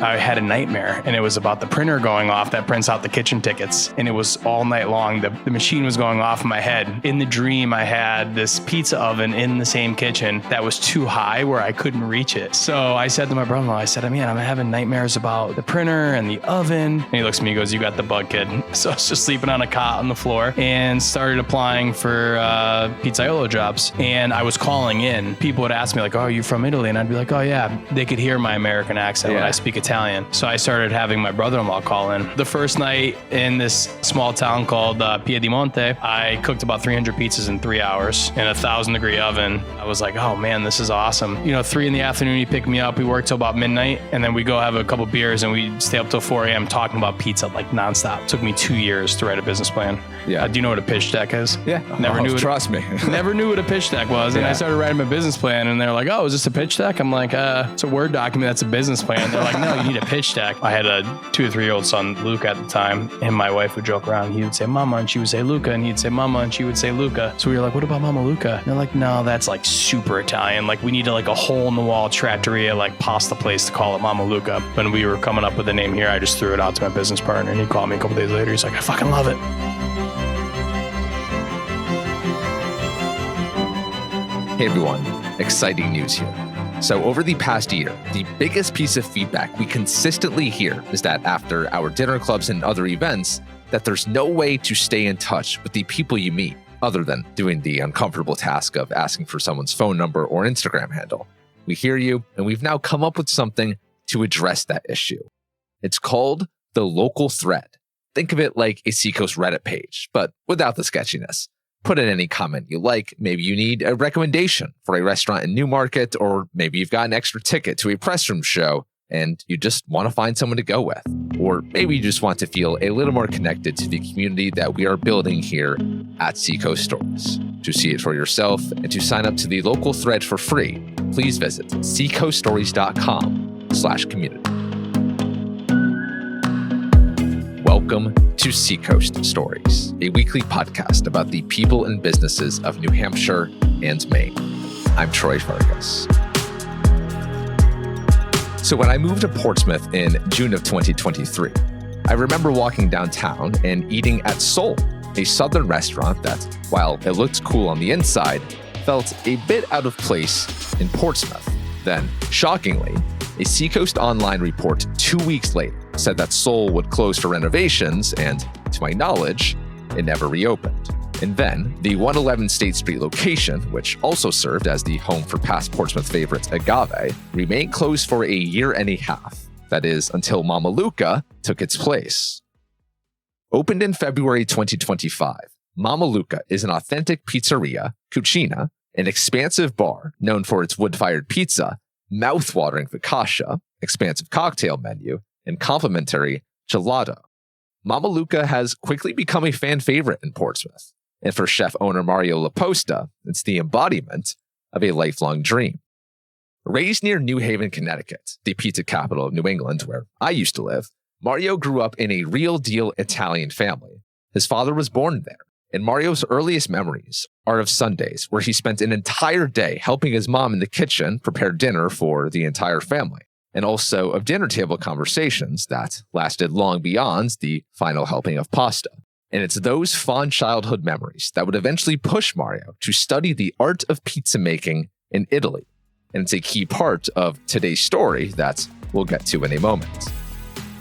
I had a nightmare, and it was about the printer going off that prints out the kitchen tickets. And it was all night long. The machine was going off in my head. In the dream, I had this pizza oven in the same kitchen that was too high where I couldn't reach it. So I said to my brother-in-law, I said, man, I'm having nightmares about the printer and the oven. And he looks at me and goes, you got the bug, kid. So I was just sleeping on a cot on the floor and started applying for pizzaiolo jobs. And I was calling in. People would ask me like, oh, are you from Italy? And I'd be like, oh yeah. They could hear my American accent when I speak Italian. So I started having my brother-in-law call in. The first night in this small town called Piedimonte, I cooked about 300 pizzas in 3 hours in a 1,000-degree oven. I was like, oh man, this is awesome. 3 in the afternoon, he picked me up. We worked till about midnight, and then we go have a couple beers, and we stay up till 4 a.m. talking about pizza like nonstop. It took me 2 years to write a business plan. Yeah. Do you know what a pitch deck is? Yeah. Trust me. Never knew what a pitch deck was. And I started writing my business plan, and they're like, oh, is this a pitch deck? I'm like, it's a Word document. That's a business plan. They're like, no, you need a pitch deck. I had a 2 or 3-year-old son, Luca, at the time, and my wife would joke around. He would say Mama, and she would say Luca, and he'd say Mama, and she would say Luca. So we were like, what about Mamma Luca? And they're like, no, that's like super Italian. Like we need a hole-in-the-wall trattoria, like pasta place to call it Mamma Luca. When we were coming up with the name here, I just threw it out to my business partner, and he called me a couple days later. He's like, I fucking love it. Hey everyone, exciting news here. So over the past year, the biggest piece of feedback we consistently hear is that after our dinner clubs and other events, that there's no way to stay in touch with the people you meet other than doing the uncomfortable task of asking for someone's phone number or Instagram handle. We hear you, and we've now come up with something to address that issue. It's called the local thread. Think of it like a Seacoast Reddit page, but without the sketchiness. Put in any comment you like. Maybe you need a recommendation for a restaurant in Newmarket, or maybe you've got an extra ticket to a press room show and you just want to find someone to go with. Or maybe you just want to feel a little more connected to the community that we are building here at Seacoast Stories. To see it for yourself and to sign up to the local thread for free, please visit seacoaststories.com/community. Welcome to Seacoast Stories, a weekly podcast about the people and businesses of New Hampshire and Maine. I'm Troy Farkas. So when I moved to Portsmouth in June of 2023, I remember walking downtown and eating at Soul, a southern restaurant that, while it looked cool on the inside, felt a bit out of place in Portsmouth. Then, shockingly, a Seacoast Online report 2 weeks later said that Soul would close for renovations, and to my knowledge, it never reopened. And then, the 111 State Street location, which also served as the home for past Portsmouth favorites Agave, remained closed for a year and a half. That is, until Mamma Luca took its place. Opened in February 2025, Mamma Luca is an authentic pizzeria, cucina, an expansive bar known for its wood-fired pizza, mouth-watering focaccia, expansive cocktail menu, and complimentary gelato. Mamma Luca has quickly become a fan favorite in Portsmouth. And for chef-owner Mario LaPosta, it's the embodiment of a lifelong dream. Raised near New Haven, Connecticut, the pizza capital of New England, where I used to live, Mario grew up in a real-deal Italian family. His father was born there, and Mario's earliest memories are of Sundays, where he spent an entire day helping his mom in the kitchen prepare dinner for the entire family, and also of dinner table conversations that lasted long beyond the final helping of pasta. And it's those fond childhood memories that would eventually push Mario to study the art of pizza making in Italy. And it's a key part of today's story that we'll get to in a moment.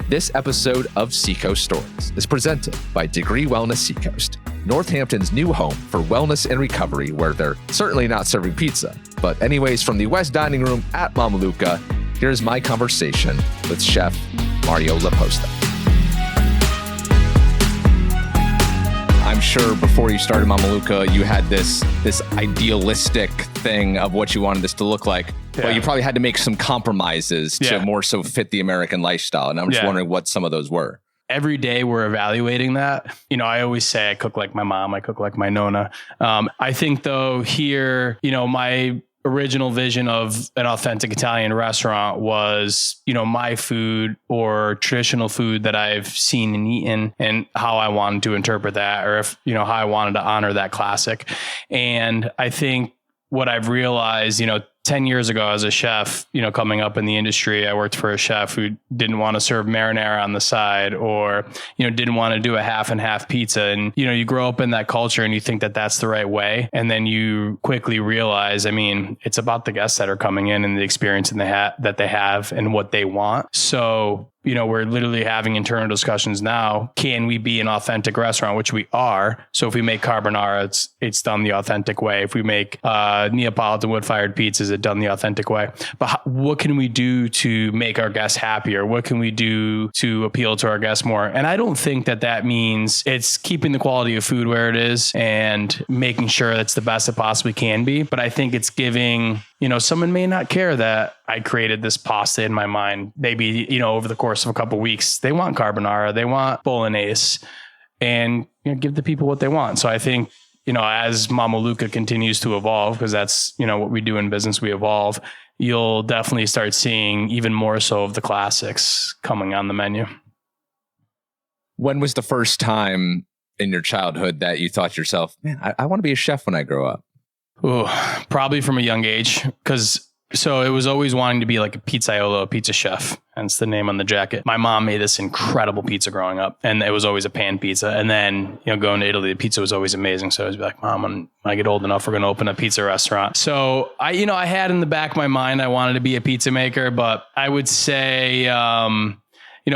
This episode of Seacoast Stories is presented by Degree Wellness Seacoast, Northampton's new home for wellness and recovery, where they're certainly not serving pizza. But anyways, from the West Dining Room at Mamma Luca, here's my conversation with Chef Mario LaPosta. I'm sure before you started Mamma Luca, you had this idealistic thing of what you wanted this to look like. Yeah. But you probably had to make some compromises to more so fit the American lifestyle. And I'm just wondering what some of those were. Every day we're evaluating that. I always say I cook like my mom, I cook like my nonna. I think though here, my original vision of an authentic Italian restaurant was, my food or traditional food that I've seen and eaten, and how I wanted to interpret that, or if, how I wanted to honor that classic. And I think what I've realized, 10 years ago as a chef, coming up in the industry, I worked for a chef who didn't want to serve marinara on the side or, didn't want to do a half and half pizza. And, you grow up in that culture and you think that that's the right way. And then you quickly realize, it's about the guests that are coming in and the experience that they have and what they want. So, we're literally having internal discussions now. Can we be an authentic restaurant, which we are? So if we make carbonara, it's done the authentic way. If we make Neapolitan wood-fired pizzas, it's done the authentic way. But what can we do to make our guests happier? What can we do to appeal to our guests more? And I don't think that means it's keeping the quality of food where it is and making sure that's the best it possibly can be. But I think it's giving, someone may not care that I created this pasta in my mind. Maybe, over the course of a couple of weeks, they want carbonara, they want bolognese, and give the people what they want. So I think, as Mamma Luca continues to evolve, because that's, what we do in business, we evolve, you'll definitely start seeing even more so of the classics coming on the menu. When was the first time in your childhood that you thought to yourself, man, I want to be a chef when I grow up? Oh, probably from a young age. So it was always wanting to be like a pizzaiolo, a pizza chef. Hence the name on the jacket. My mom made this incredible pizza growing up, and it was always a pan pizza. And then, going to Italy, the pizza was always amazing. So I was like, Mom, when I get old enough, we're going to open a pizza restaurant. So I had in the back of my mind, I wanted to be a pizza maker, but I would say,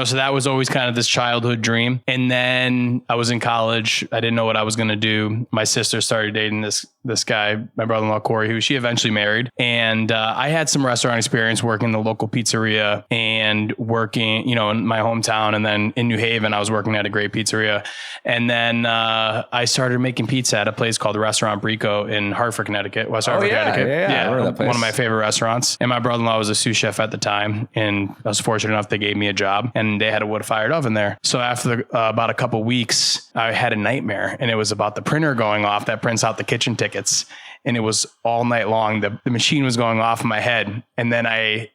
so that was always kind of this childhood dream. And then I was in college. I didn't know what I was going to do. My sister started dating this guy, my brother-in-law, Corey, who she eventually married. And I had some restaurant experience working in the local pizzeria and working, in my hometown. And then in New Haven, I was working at a great pizzeria. And then I started making pizza at a place called Restaurant Brico in Hartford, Connecticut, West Hartford, Connecticut. Yeah. One of my favorite restaurants. And my brother-in-law was a sous chef at the time. And I was fortunate enough they gave me a job. And they had a wood-fired oven there. So after about a couple weeks, I had a nightmare, and it was about the printer going off that prints out the kitchen tickets. And it was all night long. The machine was going off in my head. And then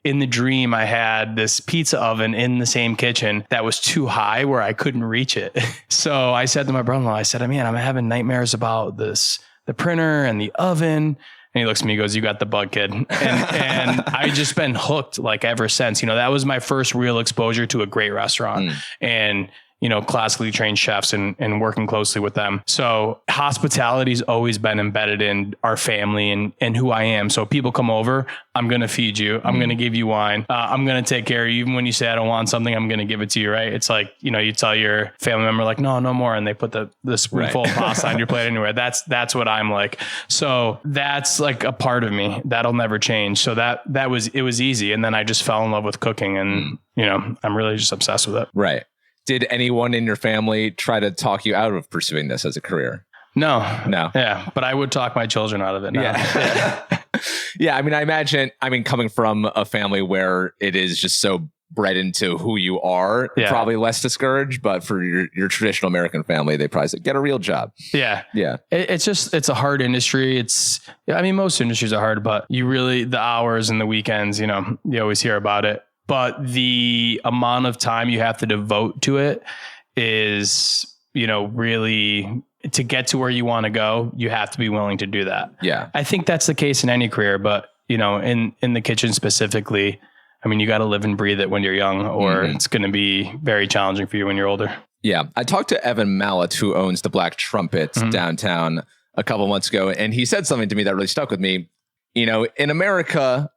in the dream, I had this pizza oven in the same kitchen that was too high where I couldn't reach it. So I said to my brother-in-law, I said, man, I'm having nightmares about the printer and the oven. And he looks at me and goes, you got the bug, kid. And I just been hooked like ever since. That was my first real exposure to a great restaurant and, classically trained chefs and working closely with them. So hospitality's always been embedded in our family and who I am. So if people come over, I'm going to feed you. I'm going to give you wine. I'm going to take care of you. Even when you say I don't want something, I'm going to give it to you. Right. It's like, you tell your family member like, no more. And they put the spoonful of pasta on your plate anyway. That's what I'm like. So that's like a part of me that'll never change. So it was easy. And then I just fell in love with cooking and, I'm really just obsessed with it. Right. Did anyone in your family try to talk you out of pursuing this as a career? No. Yeah. But I would talk my children out of it now. Yeah. Yeah. I imagine, coming from a family where it is just so bred into who you are, probably less discouraged, but for your traditional American family, they probably say, get a real job. Yeah. Yeah. It's a hard industry. Most industries are hard, but the hours and the weekends, you always hear about it. But the amount of time you have to devote to it is, really to get to where you want to go, you have to be willing to do that. Yeah. I think that's the case in any career, but, in the kitchen specifically, you got to live and breathe it when you're young, or it's going to be very challenging for you when you're older. Yeah. I talked to Evan Mallet, who owns the Black Trumpet downtown a couple of months ago, and he said something to me that really stuck with me. In America,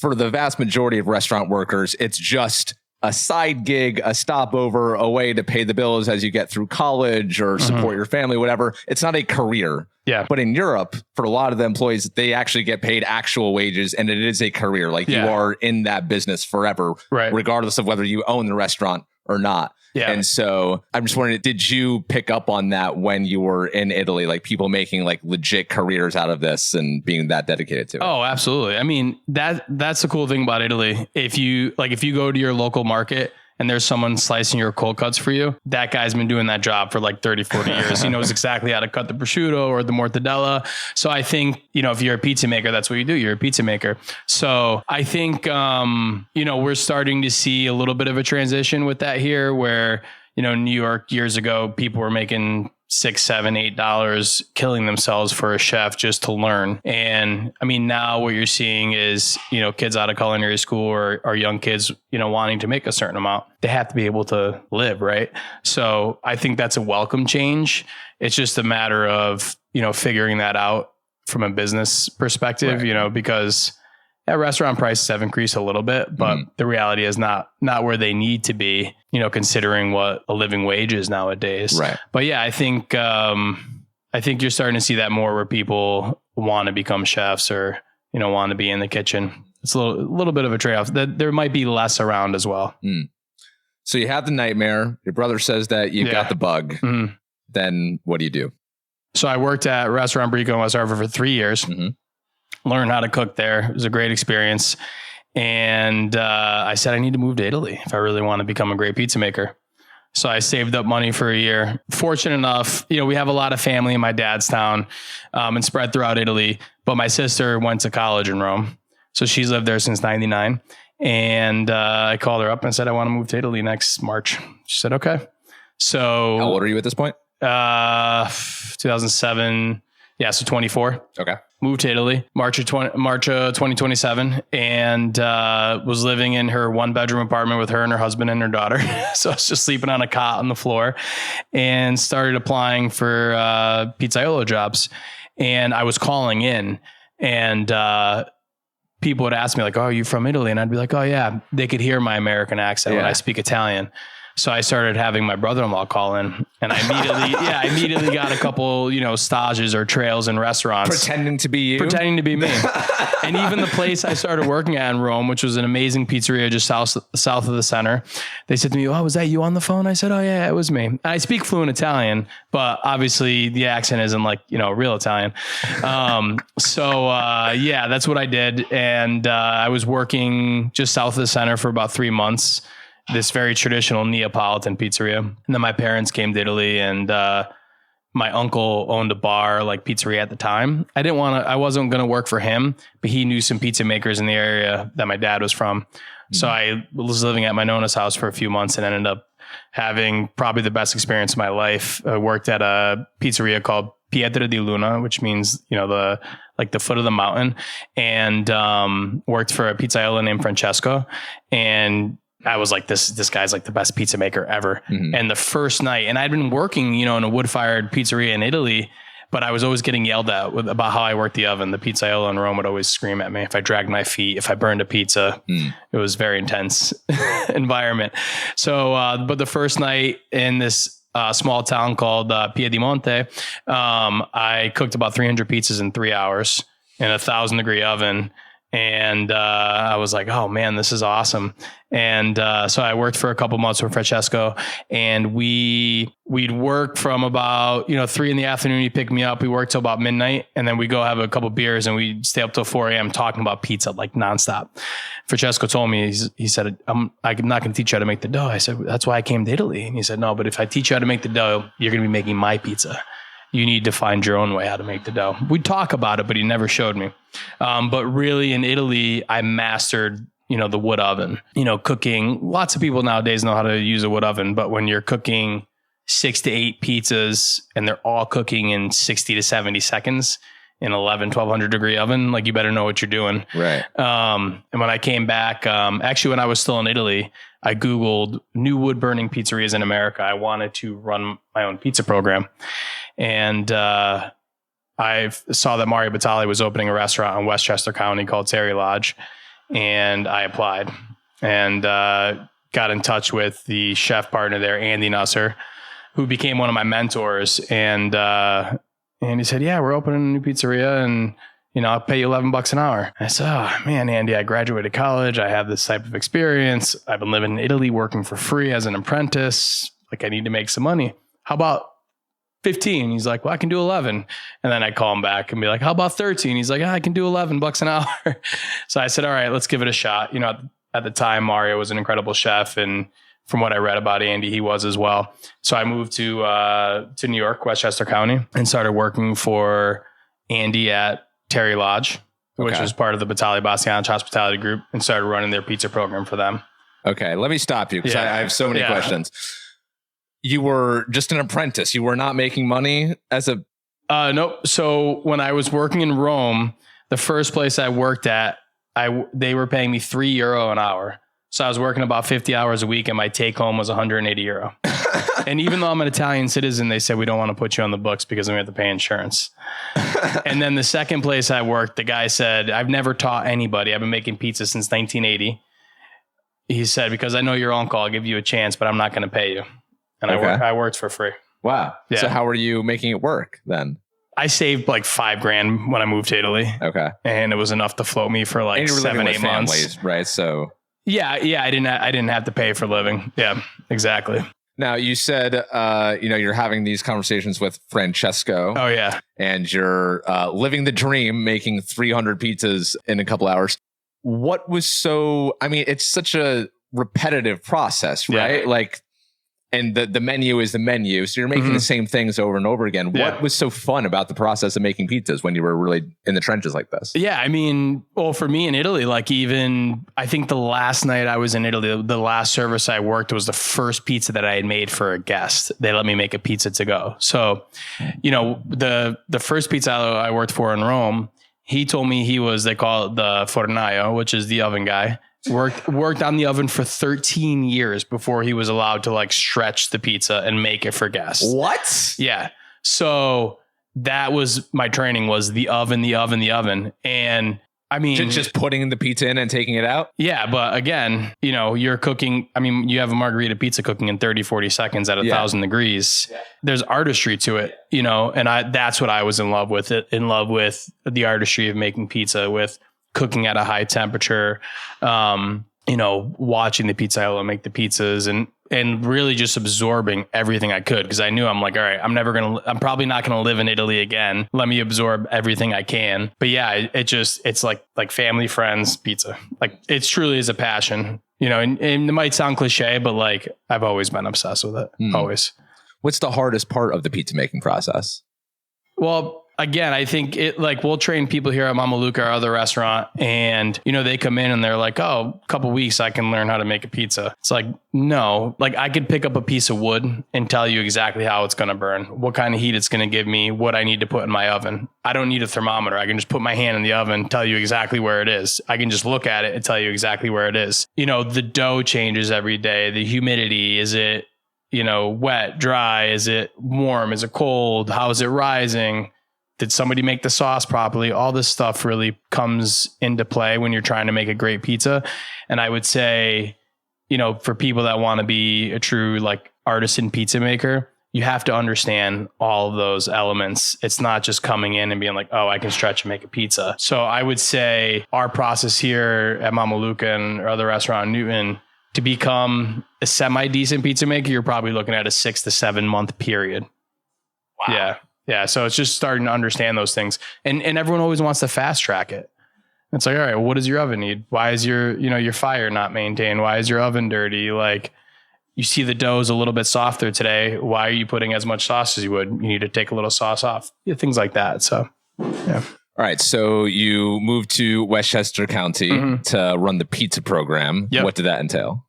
for the vast majority of restaurant workers, it's just a side gig, a stopover, a way to pay the bills as you get through college or support your family, whatever. It's not a career. Yeah. But in Europe, for a lot of the employees, they actually get paid actual wages, and it is a career. Like you are in that business forever, regardless of whether you own the restaurant or not. Yeah. And so I'm just wondering, did you pick up on that when you were in Italy, like people making like legit careers out of this and being that dedicated to it? Oh, absolutely. That's the cool thing about Italy. If you go to your local market and there's someone slicing your cold cuts for you, that guy's been doing that job for like 30, 40 years. He knows exactly how to cut the prosciutto or the mortadella. So I think, if you're a pizza maker, that's what you do. You're a pizza maker. So I think, we're starting to see a little bit of a transition with that here where, New York years ago, people were making $6, $7, $8 killing themselves for a chef just to learn. And I mean, now what you're seeing is, kids out of culinary school or young kids, wanting to make a certain amount. They have to be able to live, right? So I think that's a welcome change. It's just a matter of, figuring that out from a business perspective, right. Because restaurant prices have increased a little bit, but the reality is not where they need to be, considering what a living wage is nowadays. Right. But yeah, I think you're starting to see that more where people want to become chefs or, want to be in the kitchen. It's a little bit of a trade-off that there might be less around as well. So you have the nightmare. Your brother says that you've got the bug. Then what do you do? So I worked at Restaurant Brico in West Hartford for 3 years. Learned how to cook there. It was a great experience. And I said, I need to move to Italy if I really want to become a great pizza maker. So I saved up money for a year. Fortunate enough, we have a lot of family in my dad's town and spread throughout Italy. But my sister went to college in Rome. So she's lived there since 99. And I called her up and said, I want to move to Italy next March. She said, okay. So how old are you at this point? 2007. Yeah. So 24. Okay. Moved to Italy, March of 2027, and was living in her 1-bedroom apartment with her and her husband and her daughter. So I was just sleeping on a cot on the floor and started applying for pizzaiolo jobs. And I was calling in, and people would ask me like, oh, are you from Italy? And I'd be like, oh yeah. They could hear my American accent when I speak Italian. So I started having my brother-in-law call in, and I immediately got a couple, stages or trails in restaurants. Pretending to be you? Pretending to be me. And even the place I started working at in Rome, which was an amazing pizzeria just south of the center, they said to me, oh, was that you on the phone? I said, oh yeah, it was me. And I speak fluent Italian, but obviously the accent isn't like, real Italian. So that's what I did. And I was working just south of the center for about 3 months. This very traditional Neapolitan pizzeria. And then my parents came to Italy, and my uncle owned a bar, like pizzeria at the time. I wasn't going to work for him, but he knew some pizza makers in the area that my dad was from. So I was living at my Nona's house for a few months and ended up having probably the best experience of my life. I worked at a pizzeria called Pietra di Luna, which means, the foot of the mountain, and worked for a pizzaiolo named Francesco. And I was like, this guy's like the best pizza maker ever. And the first night, and I'd been working, in a wood-fired pizzeria in Italy, but I was always getting yelled at about how I worked the oven. The pizzaiolo in Rome would always scream at me if I dragged my feet, if I burned a pizza. It was a very intense environment. So, but the first night in this small town called Piedimonte, I cooked about 300 pizzas in 3 hours in a 1,000-degree oven. And I was like, oh man, this is awesome. And so I worked for a couple months with Francesco, and we'd work from about 3 p.m. He'd pick me up. We worked till about midnight, and then we go have a couple beers, and we'd stay up till 4 a.m. talking about pizza like nonstop. Francesco told me, he said, I'm not going to teach you how to make the dough. I said, that's why I came to Italy. And he said, no, but if I teach you how to make the dough, you're going to be making my pizza. You need to find your own way how to make the dough. We'd talk about it, but he never showed me. But really in Italy, I mastered, the wood oven, cooking. Lots of people nowadays know how to use a wood oven, but when you're cooking 6 to 8 pizzas and they're all cooking in 60 to 70 seconds in 1,200 degree oven, like you better know what you're doing. Right. And when I came back, actually, when I was still in Italy, I Googled new wood burning pizzerias in America. I wanted to run my own pizza program. And I saw that Mario Batali was opening a restaurant in Westchester County called Terry Lodge. And I applied and got in touch with the chef partner there, Andy Nusser, who became one of my mentors. And he said, yeah, we're opening a new pizzeria, and I'll pay you $11 an hour. I said, oh man, Andy, I graduated college. I have this type of experience. I've been living in Italy, working for free as an apprentice. Like, I need to make some money. How about 15? He's like, well, I can do 11. And then I call him back and be like, how about 13? He's like, I can do $11 an hour. So I said, all right, let's give it a shot. At the time, Mario was an incredible chef. And from what I read about Andy, he was as well. So I moved to New York, Westchester County, and started working for Andy at Terry Lodge, which was part of the Batali Bastianich Hospitality Group, and started running their pizza program for them. Okay. Let me stop you because I have so many questions. you were just an apprentice. You were not making money as a... Nope. So when I was working in Rome, the first place I worked at, they were paying me €3 an hour. So I was working about 50 hours a week and my take home was €180. And even though I'm an Italian citizen, they said, we don't want to put you on the books because we have to pay insurance. And then the second place I worked, the guy said, I've never taught anybody. I've been making pizza since 1980. He said, because I know your uncle, I'll give you a chance, but I'm not going to pay you. And I worked for free. Wow. Yeah. So how were you making it work then? I saved like $5,000 when I moved to Italy. Okay. And it was enough to float me for like 7-8 months. Families, right? So yeah. I didn't have to pay for living. Yeah, exactly. Now you said, you're having these conversations with Francesco. Oh yeah. And you're living the dream, making 300 pizzas in a couple hours. What was it's such a repetitive process, right? Yeah. Like, and the menu is the menu. So you're making the same things over and over again. Yeah. What was so fun about the process of making pizzas when you were really in the trenches like this? Yeah. For me in Italy, I think the last night I was in Italy, the last service I worked was the first pizza that I had made for a guest. They let me make a pizza to go. So, the first pizza I worked for in Rome, he told me they call it the fornaio, which is the oven guy. Worked on the oven for 13 years before he was allowed to stretch the pizza and make it for guests. What? Yeah. So that was my training, was the oven. And just putting the pizza in and taking it out. Yeah. But again, you're cooking. you have a margarita pizza cooking in 30, 40 seconds at 1,000 degrees. Yeah. There's artistry to it, and that's what I was in love with the artistry of making pizza, with cooking at a high temperature, watching the pizzaiolo make the pizzas and really just absorbing everything I could. Cause I knew I'm like, all right, I'm probably not going to live in Italy again. Let me absorb everything I can. But yeah, it's like family, friends, pizza. It truly is a passion, and it might sound cliche, but I've always been obsessed with it. Always. What's the hardest part of the pizza making process? Well, again, I think we'll train people here at Mamma Luca, our other restaurant, and, they come in and they're like, oh, a couple weeks I can learn how to make a pizza. It's like, no, I could pick up a piece of wood and tell you exactly how it's going to burn, what kind of heat it's going to give me, what I need to put in my oven. I don't need a thermometer. I can just put my hand in the oven, tell you exactly where it is. I can just look at it and tell you exactly where it is. The dough changes every day. The humidity, is it, wet, dry? Is it warm? Is it cold? How is it rising? Did somebody make the sauce properly? All this stuff really comes into play when you're trying to make a great pizza. And I would say, for people that want to be a true artisan pizza maker, you have to understand all of those elements. It's not just coming in and being like, oh, I can stretch and make a pizza. So I would say our process here at Mamma Luca and our other restaurant in Newton, to become a semi-decent pizza maker, you're probably looking at a 6 to 7 month period. Wow. Yeah. Yeah. So it's just starting to understand those things. And everyone always wants to fast track it. It's like, all right, well, what does your oven need? Why is your fire not maintained? Why is your oven dirty? You see the dough is a little bit softer today. Why are you putting as much sauce as you would? You need to take a little sauce off. Yeah, things like that. So, yeah. All right. So you moved to Westchester County to run the pizza program. Yep. What did that entail?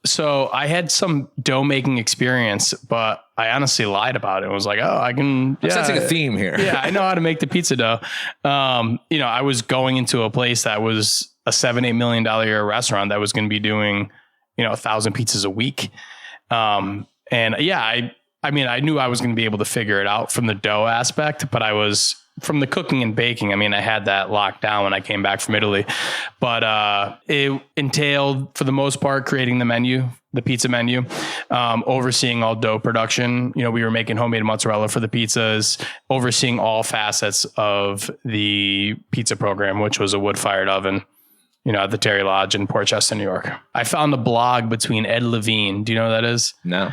So I had some dough making experience, but I honestly lied about it. I was like, oh, I can. I'm sensing a theme here. Yeah, I know how to make the pizza dough. I was going into a place that was a $7-8 million a year restaurant that was going to be doing, 1,000 pizzas a week. I knew I was going to be able to figure it out from the dough aspect, but from the cooking and baking, I had that locked down when I came back from Italy, but it entailed, for the most part, creating the pizza menu, overseeing all dough production. We were making homemade mozzarella for the pizzas, overseeing all facets of the pizza program, which was a wood-fired oven, at the Terry Lodge in Portsmouth, New York. I found a blog between Ed Levine. Do you know who that is? No.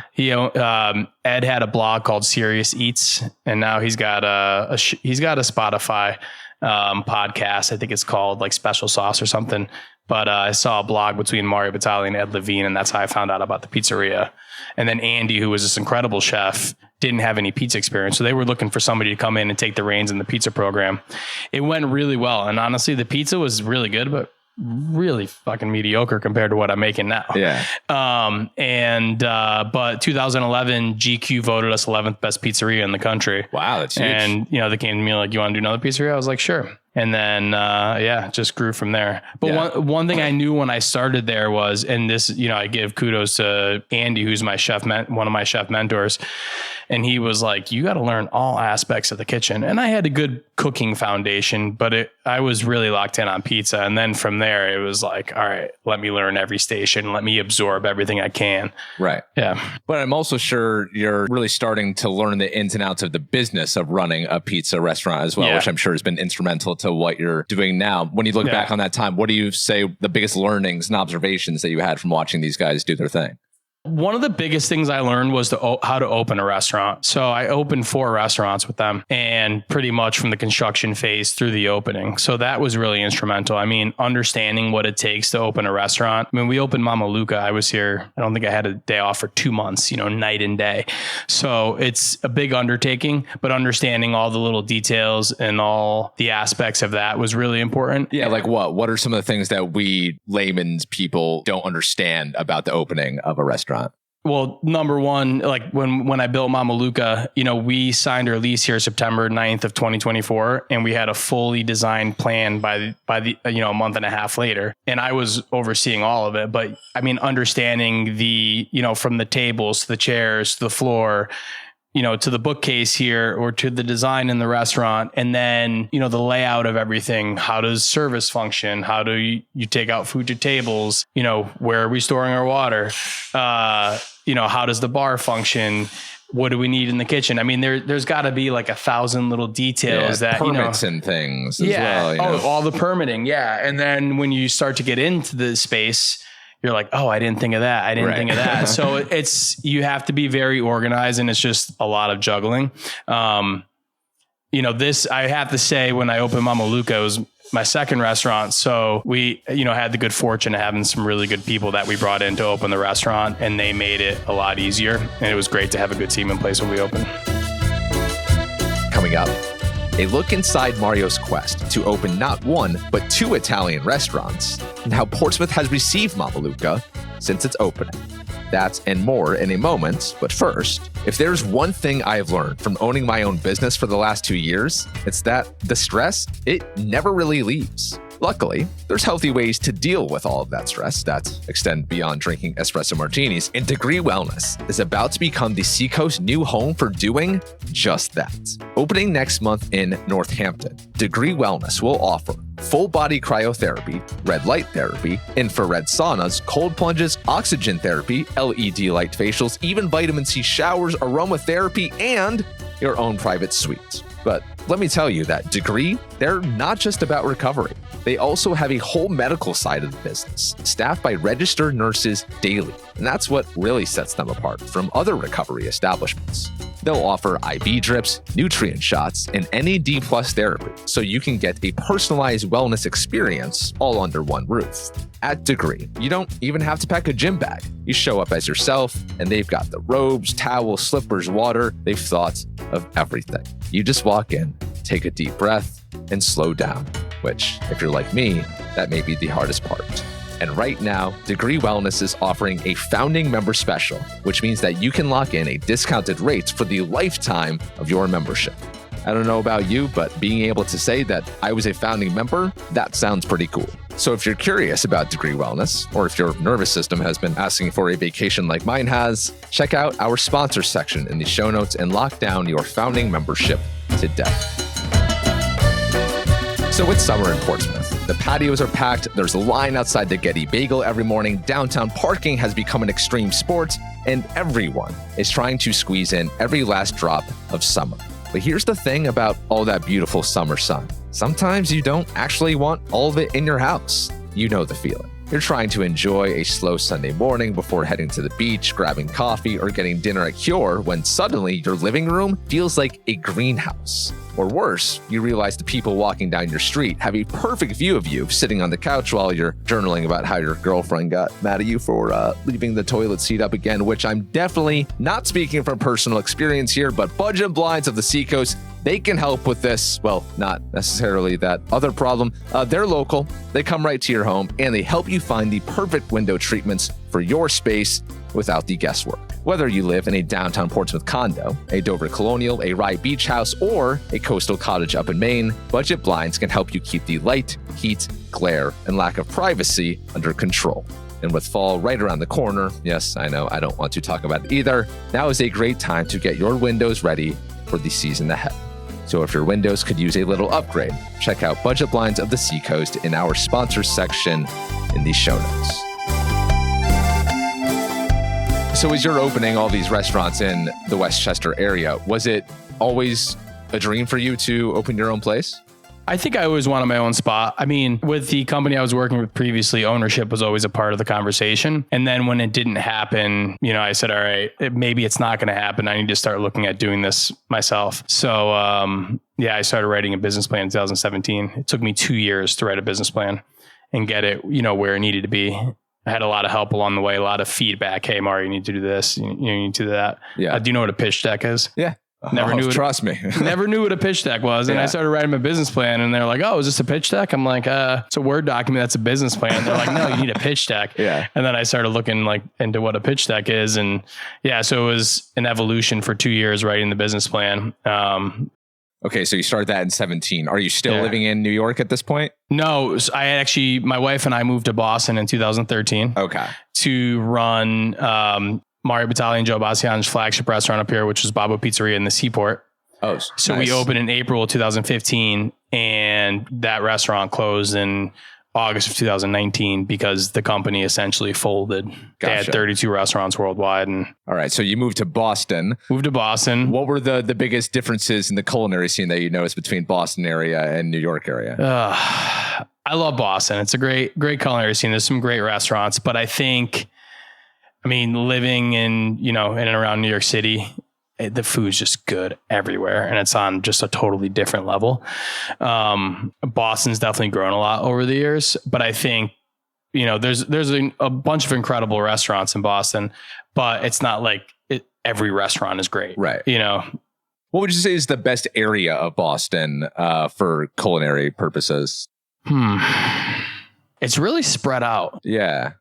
Ed had a blog called Serious Eats, and now he's got a Spotify podcast. I think it's called Special Sauce or something. But I saw a blog between Mario Batali and Ed Levine, and that's how I found out about the pizzeria. And then Andy, who was this incredible chef, didn't have any pizza experience. So they were looking for somebody to come in and take the reins in the pizza program. It went really well. And honestly, the pizza was really good, but really fucking mediocre compared to what I'm making now. Yeah. But 2011 GQ voted us 11th best pizzeria in the country. Wow, that's huge. And, they came to me like, you want to do another pizzeria? I was like, sure. And then, it just grew from there. But one thing I knew when I started there was, and this, I give kudos to Andy, who's my one of my chef mentors. And he was like, you got to learn all aspects of the kitchen. And I had a good cooking foundation, but I was really locked in on pizza. And then from there, it was like, all right, let me learn every station. Let me absorb everything I can. Right. Yeah. But I'm also sure you're really starting to learn the ins and outs of the business of running a pizza restaurant as well, which I'm sure has been instrumental to what you're doing now. When you look back on that time, what do you say the biggest learnings and observations that you had from watching these guys do their thing? One of the biggest things I learned was how to open a restaurant. So I opened 4 restaurants with them, and pretty much from the construction phase through the opening. So that was really instrumental. I mean, understanding what it takes to open a restaurant. I mean, we opened Mamma Luca. I was here. I don't think I had a day off for 2 months, night and day. So it's a big undertaking, but understanding all the little details and all the aspects of that was really important. Yeah. Like what? What are some of the things that we layman's people don't understand about the opening of a restaurant? Well, number one, like when I built Mamma Luca, we signed our lease here September 9th of 2024, and we had a fully designed plan by the a month and a half later. And I was overseeing all of it. But I mean, understanding the, from the tables to the chairs to the floor, to the bookcase here, or to the design in the restaurant, and then, the layout of everything. How does service function? How do you take out food to tables? Where are we storing our water? How does the bar function? What do we need in the kitchen? I mean, there's got to be like 1,000 little details that, permits and things as well. All the permitting. Yeah. And then when you start to get into the space, you're like, oh, I didn't think of that. I didn't think of that. So you have to be very organized, and it's just a lot of juggling. This, I have to say, when I opened Mamma Luca, it was my second restaurant. So we, had the good fortune of having some really good people that we brought in to open the restaurant, and they made it a lot easier. And it was great to have a good team in place when we opened. Coming up, a look inside Mario's quest to open not 1, but 2 Italian restaurants, and how Portsmouth has received Mamma Luca since its opening. That and more in a moment, but first, if there's one thing I have learned from owning my own business for the last 2 years, it's that the stress, it never really leaves. Luckily, there's healthy ways to deal with all of that stress that extend beyond drinking espresso martinis, and Degree Wellness is about to become the Seacoast's new home for doing just that. Opening next month in Northampton, Degree Wellness will offer full-body cryotherapy, red light therapy, infrared saunas, cold plunges, oxygen therapy, LED light facials, even vitamin C showers, aromatherapy, and your own private suite. But let me tell you that Degree, they're not just about recovery. They also have a whole medical side of the business, staffed by registered nurses daily. And that's what really sets them apart from other recovery establishments. They'll offer IV drips, nutrient shots, and NAD+ therapy, so you can get a personalized wellness experience all under one roof. At Degree, you don't even have to pack a gym bag. You show up as yourself, and they've got the robes, towels, slippers, water. They've thought of everything. You just walk in, take a deep breath, and slow down, which, if you're like me, that may be the hardest part. And right now, Degree Wellness is offering a founding member special, which means that you can lock in a discounted rate for the lifetime of your membership. I don't know about you, but being able to say that I was a founding member, that sounds pretty cool. So if you're curious about Degree Wellness, or if your nervous system has been asking for a vacation like mine has, check out our sponsor section in the show notes and lock down your founding membership today. So it's summer in Portsmouth. The patios are packed, there's a line outside the Getty Bagel every morning, downtown parking has become an extreme sport, and everyone is trying to squeeze in every last drop of summer. But here's the thing about all that beautiful summer sun. Sometimes you don't actually want all of it in your house. You know the feeling. You're trying to enjoy a slow Sunday morning before heading to the beach, grabbing coffee, or getting dinner at Cure when suddenly your living room feels like a greenhouse. Or worse, you realize the people walking down your street have a perfect view of you sitting on the couch while you're journaling about how your girlfriend got mad at you for leaving the toilet seat up again, which I'm definitely not speaking from personal experience here, but Budget Blinds of the Seacoast, They can help with this. Well, not necessarily that other problem. They're local. They come right to your home and they help you find the perfect window treatments for your space without the guesswork. Whether you live in a downtown Portsmouth condo, a Dover colonial, a Rye beach house, or a coastal cottage up in Maine, Budget Blinds can help you keep the light, heat, glare, and lack of privacy under control. And with fall right around the corner, yes, I know I don't want to talk about it either, now is a great time to get your windows ready for the season ahead. So if your windows could use a little upgrade, check out Budget Blinds of the Seacoast in our sponsors section in the show notes. So as you're opening all these restaurants in the Westchester area, was it always a dream for you to open your own place? I think I always wanted my own spot. I mean, with the company I was working with previously, ownership was always a part of the conversation. And then when it didn't happen, I said, all right, maybe it's not going to happen. I need to start looking at doing this myself. So, I started writing a business plan in 2017. It took me 2 years to write a business plan and get it, where it needed to be. I had a lot of help along the way, a lot of feedback. Hey, Mario, you need to do this. You need to do that. Yeah. Do you know what a pitch deck is? Yeah. Trust me. Never knew what a pitch deck was. And I started writing my business plan and they're like, oh, is this a pitch deck? I'm like, it's a Word document. That's a business plan. They're like, no, you need a pitch deck. Yeah. And then I started looking into what a pitch deck is. And so it was an evolution for 2 years writing the business plan. Okay. So you started that in 17. Are you still living in New York at this point? No, my wife and I moved to Boston in 2013. Okay. To run, Mario Batali and Joe Bastian's flagship restaurant up here, which is Babbo Pizzeria in the Seaport. Oh, so nice. We opened in April 2015 and that restaurant closed in August of 2019 because the company essentially folded. Gotcha. They had 32 restaurants worldwide. And all right. So you moved to Boston. What were the biggest differences in the culinary scene that you noticed between Boston area and New York area? I love Boston. It's a great culinary scene. There's some great restaurants, but living in and around New York City, the food's just good everywhere and it's on just a totally different level. Boston's definitely grown a lot over the years, but I think, there's a bunch of incredible restaurants in Boston, but it's not like every restaurant is great. Right. What would you say is the best area of Boston for culinary purposes? It's really spread out. Yeah.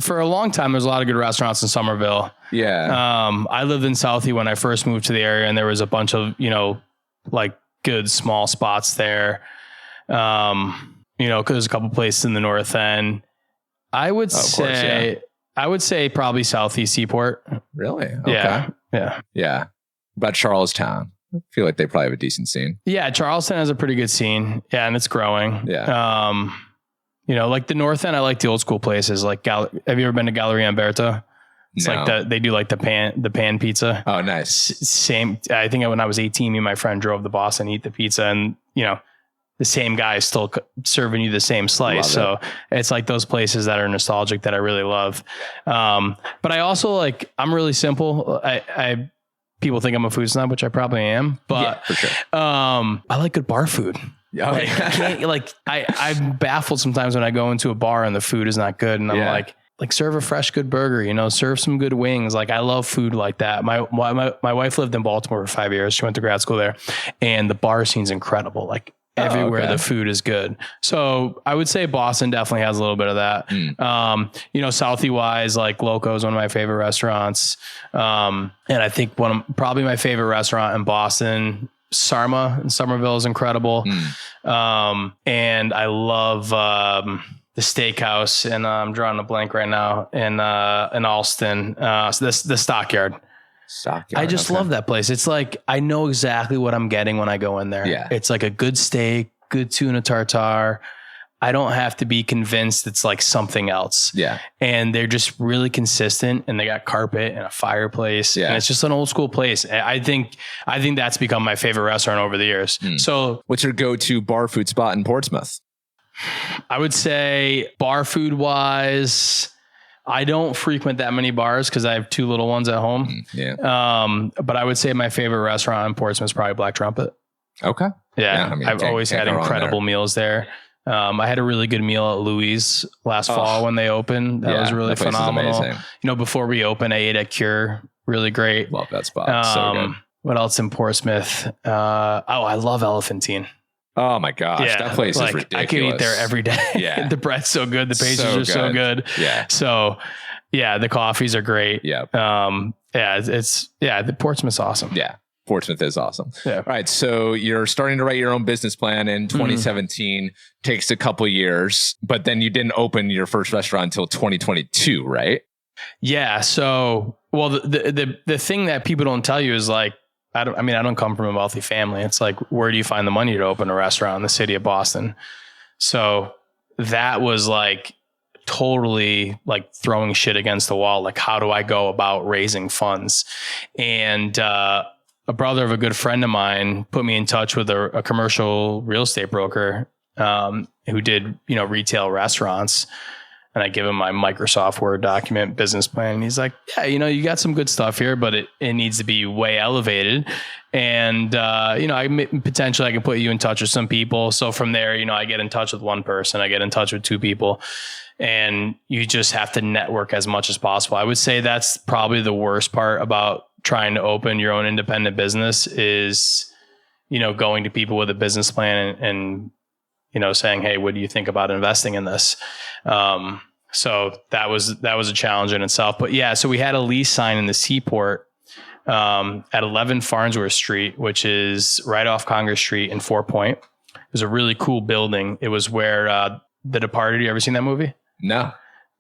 For a long time, there's a lot of good restaurants in Somerville. Yeah. I lived in Southie when I first moved to the area and there was a bunch of, good small spots there. Cause there's a couple places in the North End. I would say probably Southeast Seaport. Really? Okay. Yeah. Yeah. About Charlestown. I feel like they probably have a decent scene. Yeah. Charleston has a pretty good scene. Yeah. And it's growing. Yeah. Like the North End, I like the old school places. Like, have you ever been to Galleria Umberto? It's they do like the pan pizza. Oh, nice. Same. I think when I was 18, me and my friend drove to Boston to eat the pizza and, the same guy is still serving you the same slice. So it's like those places that are nostalgic that I really love. But I also I'm really simple. People think I'm a food snob, which I probably am, but for sure. I like good bar food. Oh, I'm baffled sometimes when I go into a bar and the food is not good. And I'm like serve a fresh, good burger, serve some good wings. Like I love food like that. My wife lived in Baltimore for 5 years. She went to grad school there and the bar scene's incredible. Like everywhere the food is good. So I would say Boston definitely has a little bit of that. Southie wise, like Loco is one of my favorite restaurants. And I think probably my favorite restaurant in Boston, Sarma in Somerville is incredible. And I love the steakhouse and I'm drawing a blank right now in Alston, the Stockyard. I just love that place. It's like, I know exactly what I'm getting when I go in there. Yeah. It's like a good steak, good tuna tartare. I don't have to be convinced it's like something else. Yeah. And they're just really consistent and they got carpet and a fireplace. Yeah. And it's just an old school place. I think that's become my favorite restaurant over the years. So what's your go-to bar food spot in Portsmouth? I would say bar food wise, I don't frequent that many bars because I have two little ones at home. But I would say my favorite restaurant in Portsmouth is probably Black Trumpet. Okay. Yeah. I've always had incredible meals there. I had a really good meal at Louis last fall when they opened. That was really phenomenal. Before we opened, I ate at Cure. Really great. Love that spot. So good. What else in Portsmouth? I love Elephantine. Oh my gosh, that place is ridiculous. I could eat there every day. Yeah. The bread's so good. The pastries are so good. Yeah. So yeah, the coffees are great. Yeah. The Portsmouth's awesome. Yeah. Portsmouth is awesome. Yeah. All right. So you're starting to write your own business plan in 2017, takes a couple years, but then you didn't open your first restaurant until 2022, right? Yeah. So, well, the thing that people don't tell you is like, I don't come from a wealthy family. It's like, where do you find the money to open a restaurant in the city of Boston? So that was like totally like throwing shit against the wall. Like, how do I go about raising funds? And a brother of a good friend of mine put me in touch with a commercial real estate broker who did, retail restaurants. And I give him my Microsoft Word document business plan. And he's like, yeah, you got some good stuff here, but it needs to be way elevated. And, potentially I can put you in touch with some people. So from there, I get in touch with one person, I get in touch with two people, and you just have to network as much as possible. I would say that's probably the worst part about trying to open your own independent business is, going to people with a business plan and saying, hey, what do you think about investing in this? So that was a challenge in itself. But yeah, so we had a lease sign in the Seaport at 11 Farnsworth Street, which is right off Congress Street in Fort Point. It was a really cool building. It was where The Departed. You ever seen that movie? No.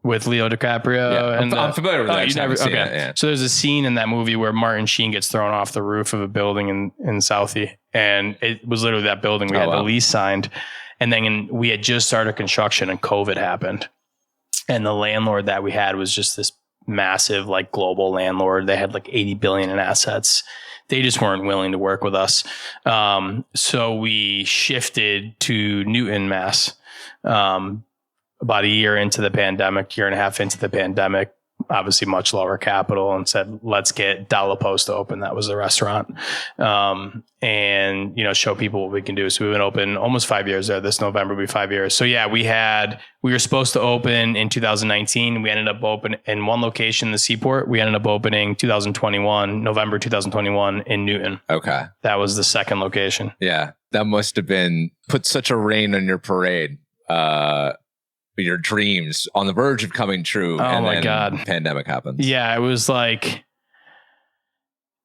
With Leo DiCaprio? Yeah, I'm familiar with that. You never, okay. Yeah. So there's a scene in that movie where Martin Sheen gets thrown off the roof of a building in Southie. And it was literally that building. We had the lease signed. And then we had just started construction and COVID happened. And the landlord that we had was just this massive, like global landlord. They had like 80 billion in assets. They just weren't willing to work with us. So we shifted to Newton, Mass. About a year into the pandemic, year and a half into the pandemic, obviously much lower capital, and said, let's get LaPosta open. That was the restaurant. And, show people what we can do. So we've been open almost 5 years there. This November will be 5 years. So yeah, we were supposed to open in 2019. We ended up open in one location in the Seaport. We ended up opening November 2021 in Newton. Okay. That was the second location. Yeah. That must have been put such a rain on your parade. Your dreams on the verge of coming true. Oh my God. Pandemic happens. Yeah. It was like,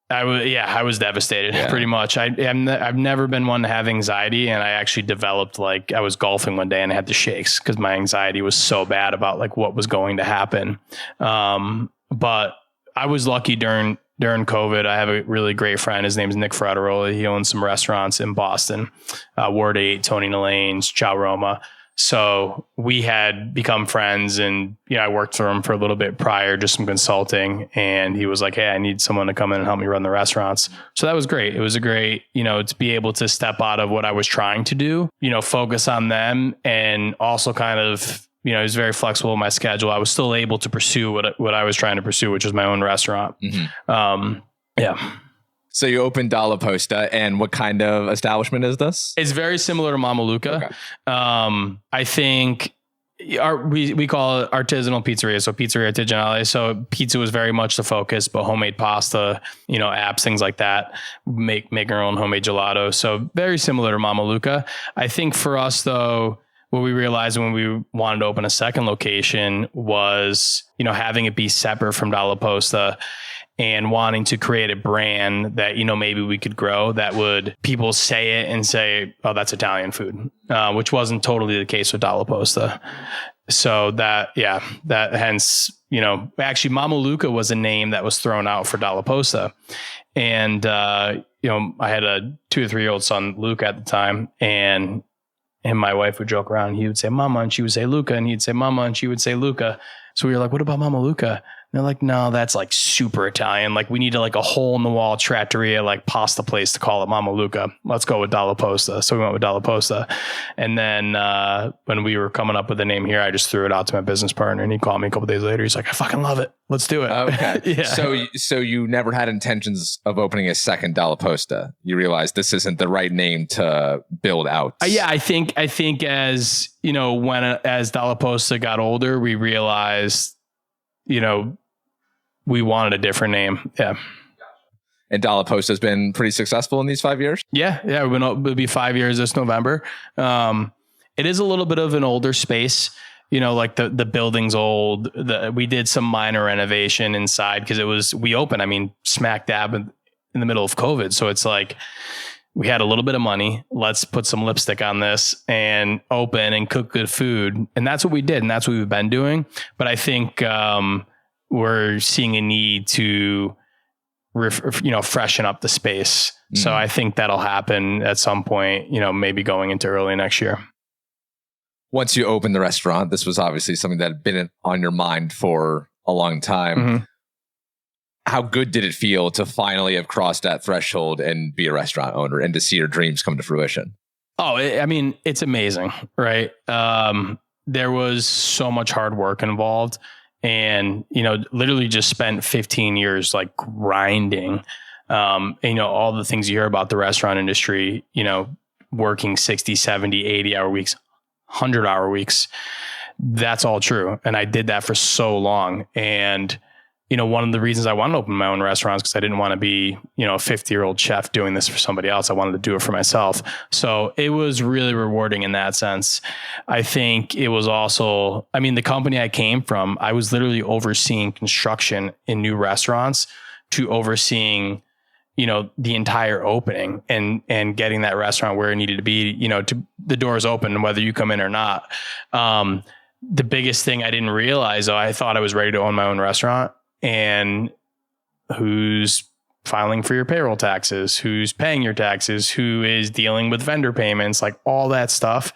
I was devastated pretty much. I've never been one to have anxiety. And I actually developed, like, I was golfing one day and I had the shakes because my anxiety was so bad about like what was going to happen. But I was lucky during COVID. I have a really great friend. His name's Nick Fraterola. He owns some restaurants in Boston, Ward 8, Tony Nalane's, Ciao Roma. So we had become friends, and I worked for him for a little bit prior, just some consulting. And he was like, hey, I need someone to come in and help me run the restaurants. So that was great. It was a great, to be able to step out of what I was trying to do, focus on them, and also kind of, it was very flexible in my schedule. I was still able to pursue what I was trying to pursue, which was my own restaurant. Mm-hmm. Yeah. So you opened LaPosta, and what kind of establishment is this? It's very similar to Mamma Luca. Okay. I think we call it artisanal pizzeria. So pizzeria artigianale. So pizza was very much the focus, but homemade pasta, apps, things like that, make our own homemade gelato. So very similar to Mamma Luca. I think for us though, what we realized when we wanted to open a second location was, having it be separate from LaPosta, and wanting to create a brand that, maybe we could grow that would people say it and say, oh, that's Italian food, which wasn't totally the case with LaPosta. So hence, actually Mamma Luca was a name that was thrown out for LaPosta. And, I had a 2 or 3 year old son, Luca, at the time, and my wife would joke around. He would say Mama, and she would say Luca, and he'd say Mama, and she would say Luca. So we were like, what about Mamma Luca? And they're like, no, that's like super Italian. Like we need like a hole in the wall trattoria, like pasta place to call it Mamma Luca. Let's go with LaPosta. So we went with LaPosta. And then when we were coming up with the name here, I just threw it out to my business partner, and he called me a couple of days later. He's like, I fucking love it. Let's do it. Okay. Yeah. So you never had intentions of opening a second LaPosta. You realized this isn't the right name to build out. Yeah, I think as, as LaPosta got older, we realized, we wanted a different name. Yeah. And LaPosta has been pretty successful in these 5 years? Yeah. It'll be 5 years this November. It is a little bit of an older space. Like the building's old. We did some minor renovation inside because we opened, smack dab in the middle of COVID. So it's like, we had a little bit of money. Let's put some lipstick on this and open and cook good food. And that's what we did. And that's what we've been doing. But I think we're seeing a need to, freshen up the space. So I think that'll happen at some point, maybe going into early next year. Once you open the restaurant, this was obviously something that had been on your mind for a long time. Mm-hmm. How good did it feel to finally have crossed that threshold and be a restaurant owner and to see your dreams come to fruition? Oh, it's amazing, right? There was so much hard work involved, and, literally just spent 15 years like grinding. All the things you hear about the restaurant industry, working 60, 70, 80 hour weeks, 100-hour weeks. That's all true. And I did that for so long. And, one of the reasons I wanted to open my own restaurants because I didn't want to be, a 50-year-old chef doing this for somebody else. I wanted to do it for myself. So it was really rewarding in that sense. I think it was also, the company I came from, I was literally overseeing construction in new restaurants to overseeing, the entire opening and getting that restaurant where it needed to be, to the doors open, whether you come in or not. The biggest thing I didn't realize, though, I thought I was ready to own my own restaurant. And who's filing for your payroll taxes, who's paying your taxes, who is dealing with vendor payments, like all that stuff.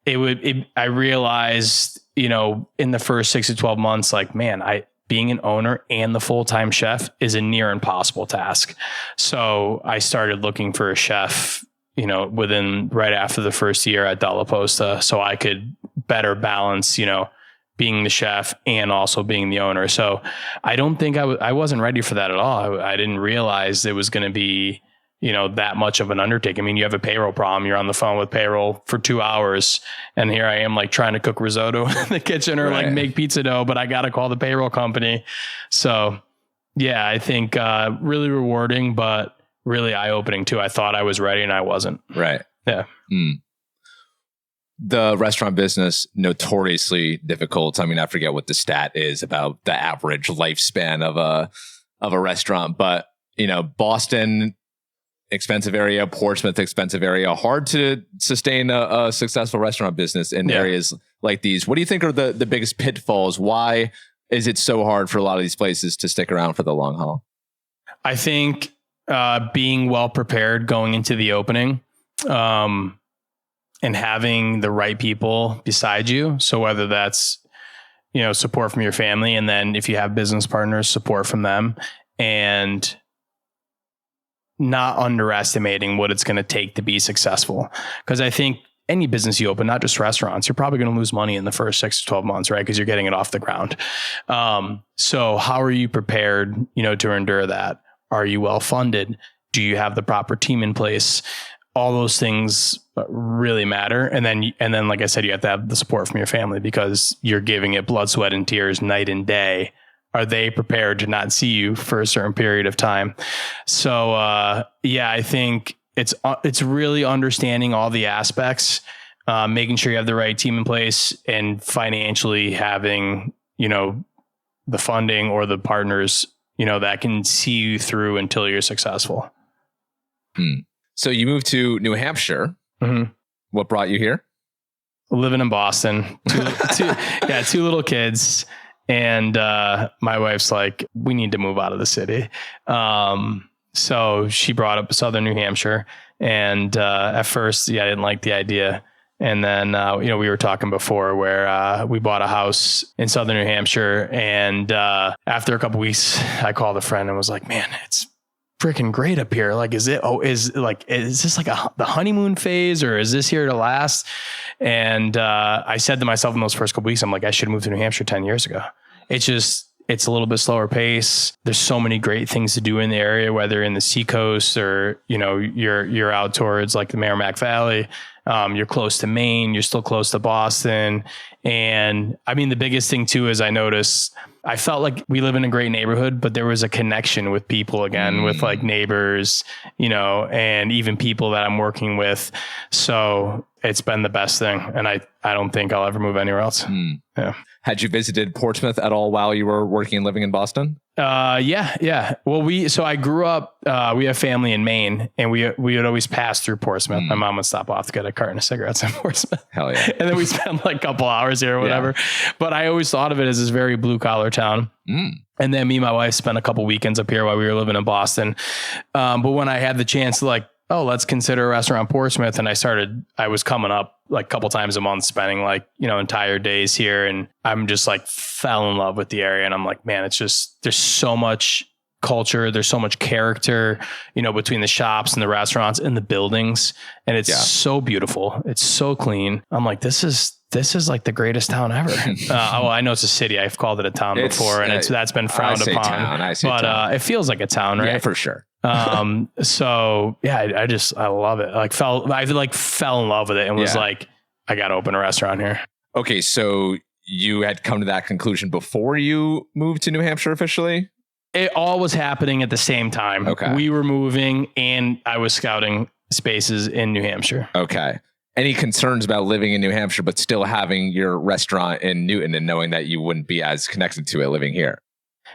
I realized, in the first 6 to 12 months, like, man, being an owner and the full-time chef is a near impossible task. So I started looking for a chef, right after the first year at LaPosta, so I could better balance, being the chef and also being the owner. So I don't think I wasn't ready for that at all. I didn't realize it was going to be, that much of an undertaking. You have a payroll problem. You're on the phone with payroll for 2 hours. And here I am, like, trying to cook risotto in the kitchen or like make pizza dough, but I got to call the payroll company. So yeah, I think really rewarding, but really eye-opening too. I thought I was ready and I wasn't. Right. Yeah. The restaurant business, notoriously difficult. I forget what the stat is about the average lifespan of a restaurant, but Boston, expensive area, Portsmouth, expensive area, hard to sustain a successful restaurant business in areas like these. What do you think are the biggest pitfalls? Why is it so hard for a lot of these places to stick around for the long haul? I think being well prepared going into the opening, and having the right people beside you. So whether that's, support from your family, and then if you have business partners, support from them, and not underestimating what it's going to take to be successful. Because I think any business you open, not just restaurants, you're probably going to lose money in the first 6 to 12 months, right? Because you're getting it off the ground. So how are you prepared, to endure that? Are you well funded? Do you have the proper team in place? All those things really matter. And then, like I said, you have to have the support from your family because you're giving it blood, sweat, and tears night and day. Are they prepared to not see you for a certain period of time? So, I think it's really understanding all the aspects, making sure you have the right team in place, and financially having, the funding or the partners, that can see you through until you're successful. So you moved to New Hampshire. Mm-hmm. What brought you here? Living in Boston, two little kids. And my wife's like, we need to move out of the city. So she brought up Southern New Hampshire. And at first, I didn't like the idea. And then, we were talking before where we bought a house in Southern New Hampshire. And after a couple weeks, I called a friend and was like, man, it's freaking great up here. Like, is this like the honeymoon phase, or is this here to last? And I said to myself in those first couple weeks, I'm like, I should have moved to New Hampshire 10 years ago. It's a little bit slower pace. There's so many great things to do in the area, whether in the Seacoast or, you're out towards like the Merrimack Valley. You're close to Maine, you're still close to Boston. And I mean, the biggest thing too, is I felt like we live in a great neighborhood, but there was a connection with people again, with like neighbors, and even people that I'm working with. So it's been the best thing. And I don't think I'll ever move anywhere else. Yeah. Had you visited Portsmouth at all while you were working and living in Boston? Yeah. Well, I grew up, we have family in Maine, and we would always pass through Portsmouth. My mom would stop off to get a carton of cigarettes in Portsmouth. Hell yeah. And then we spent like a couple hours here or whatever. Yeah. But I always thought of it as this very blue collar town. And then me and my wife spent a couple weekends up here while we were living in Boston. But when I had the chance to let's consider a restaurant in Portsmouth. And I was coming up like a couple times a month, spending entire days here. And I'm just fell in love with the area. And I'm like, man, it's just, there's so much culture. There's so much character, between the shops and the restaurants and the buildings. And it's so beautiful. It's so clean. I'm like, this is like the greatest town ever. I know it's a city. I've called it a town before, and that's been frowned upon. Town. It feels like a town, right? Yeah, for sure. So yeah, I love it. I fell in love with it and was like, I got to open a restaurant here. Okay. So you had come to that conclusion before you moved to New Hampshire officially? It all was happening at the same time. Okay. We were moving and I was scouting spaces in New Hampshire. Okay. Any concerns about living in New Hampshire, but still having your restaurant in Newton and knowing that you wouldn't be as connected to it living here?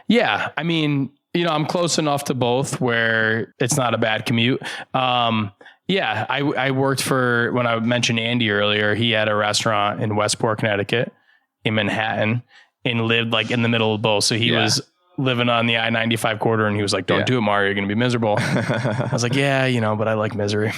Yeah. I mean, I'm close enough to both where it's not a bad commute. I worked when I mentioned Andy earlier, he had a restaurant in Westport, Connecticut, in Manhattan, and lived in the middle of both. So he was living on the I-95 corridor, and he was like, don't do it, Mario, you're going to be miserable. I was like, but I like misery.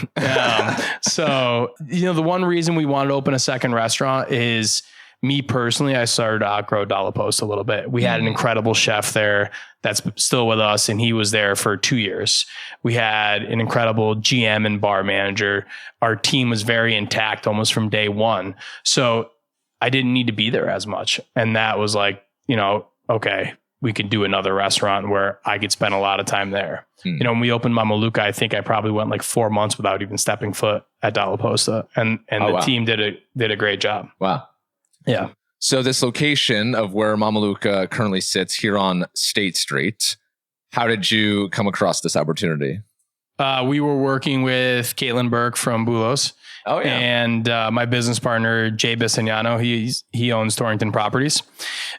So the one reason we wanted to open a second restaurant is, me personally, I started to outgrow LaPosta a little bit. We had an incredible chef there that's still with us, and he was there for 2 years. We had an incredible GM and bar manager. Our team was very intact almost from day one. So I didn't need to be there as much. And that was okay, we could do another restaurant where I could spend a lot of time there. When we opened Mamma Luca, I think I probably went 4 months without even stepping foot at LaPosta. And the team did a great job. Wow. Yeah. So this location of where Mamma Luca currently sits here on State Street, how did you come across this opportunity? We were working with Caitlin Burke from Bulos. Oh, yeah. And my business partner, Jay Bissignano, he owns Torrington Properties.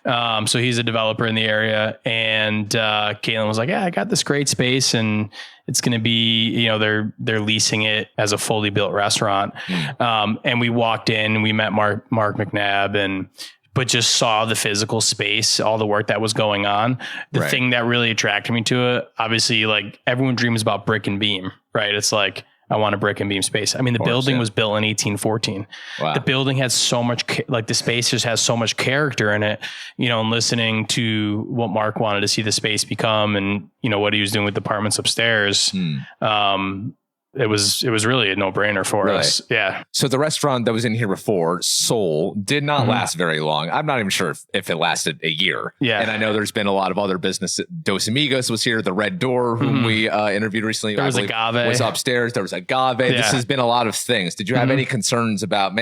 So he's a developer in the area. And Caitlin was like, yeah, I got this great space, and it's going to be, they're leasing it as a fully built restaurant. And we walked in, we met Mark McNabb, but just saw the physical space, all the work that was going on. The thing that really attracted me to it, obviously, everyone dreams about brick and beam, right? It's like, I want a brick and beam space. I mean, the building was built in 1814. Wow. The building has so much, the space just has so much character in it, and listening to what Mark wanted to see the space become, and, what he was doing with the apartments upstairs. It was really a no-brainer for us. Yeah. So the restaurant that was in here before, Soul, did not last very long. I'm not even sure if it lasted a year. Yeah. And I know there's been a lot of other business. Dos Amigos was here. The Red Door, whom we interviewed recently, there was Agave. Was upstairs. There was Agave. Yeah. This has been a lot of things. Did you have any concerns about,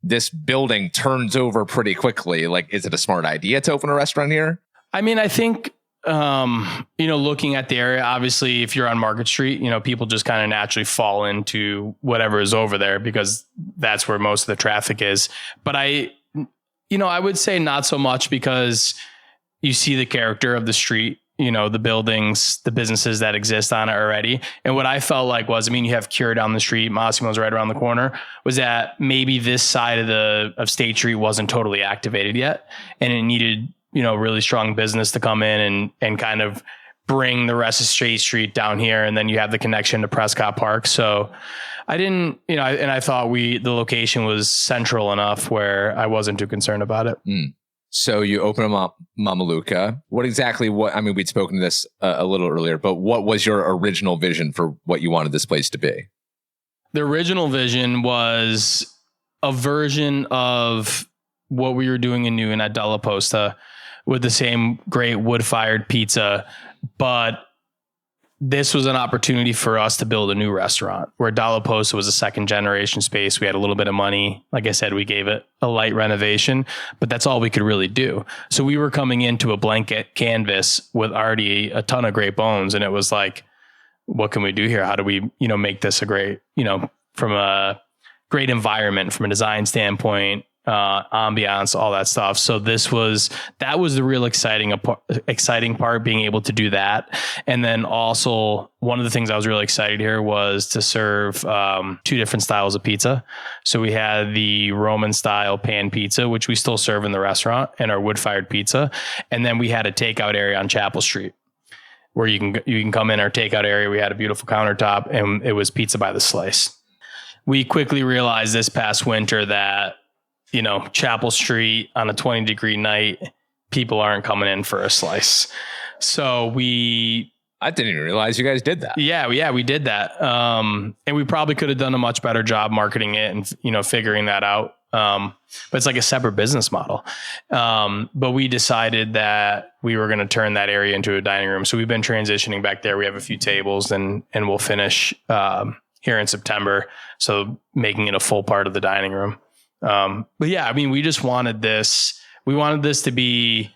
this building turns over pretty quickly? Is it a smart idea to open a restaurant here? I mean, I think, looking at the area, obviously, if you're on Market Street, people just kind of naturally fall into whatever is over there because that's where most of the traffic is. But I would say not so much, because you see the character of the street, the buildings, the businesses that exist on it already. And what I felt like was, you have Cure down the street, Massimo's right around the corner, was that maybe this side of State Street wasn't totally activated yet. And it needed, really strong business to come in and kind of bring the rest of State Street down here. And then you have the connection to Prescott Park. So I didn't, and I thought the location was central enough where I wasn't too concerned about it. So you open them up, Mamma Luca. We'd spoken to this a little earlier, but what was your original vision for what you wanted this place to be? The original vision was a version of what we were doing in Newton at LaPosta, with the same great wood-fired pizza, but this was an opportunity for us to build a new restaurant where LaPosta was a second generation space. We had a little bit of money. Like I said, we gave it a light renovation, but that's all we could really do. So we were coming into a blanket canvas with already a ton of great bones. And it was like, what can we do here? How do we, make this a great, from a great environment, from a design standpoint, ambiance, all that stuff. So that was the real exciting part, being able to do that. And then also one of the things I was really excited here was to serve 2 different styles of pizza. So we had the Roman style pan pizza, which we still serve in the restaurant, and our wood fired pizza. And then we had a takeout area on Chapel Street where you can come in our takeout area. We had a beautiful countertop and it was pizza by the slice. We quickly realized this past winter that Chapel Street on a 20-degree night, people aren't coming in for a slice. So I didn't even realize you guys did that. Yeah, we did that. And we probably could have done a much better job marketing it and, figuring that out. But it's like a separate business model. But we decided that we were going to turn that area into a dining room. So we've been transitioning back there. We have a few tables and we'll finish here in September. So making it a full part of the dining room. But yeah, we just wanted this. We wanted this to be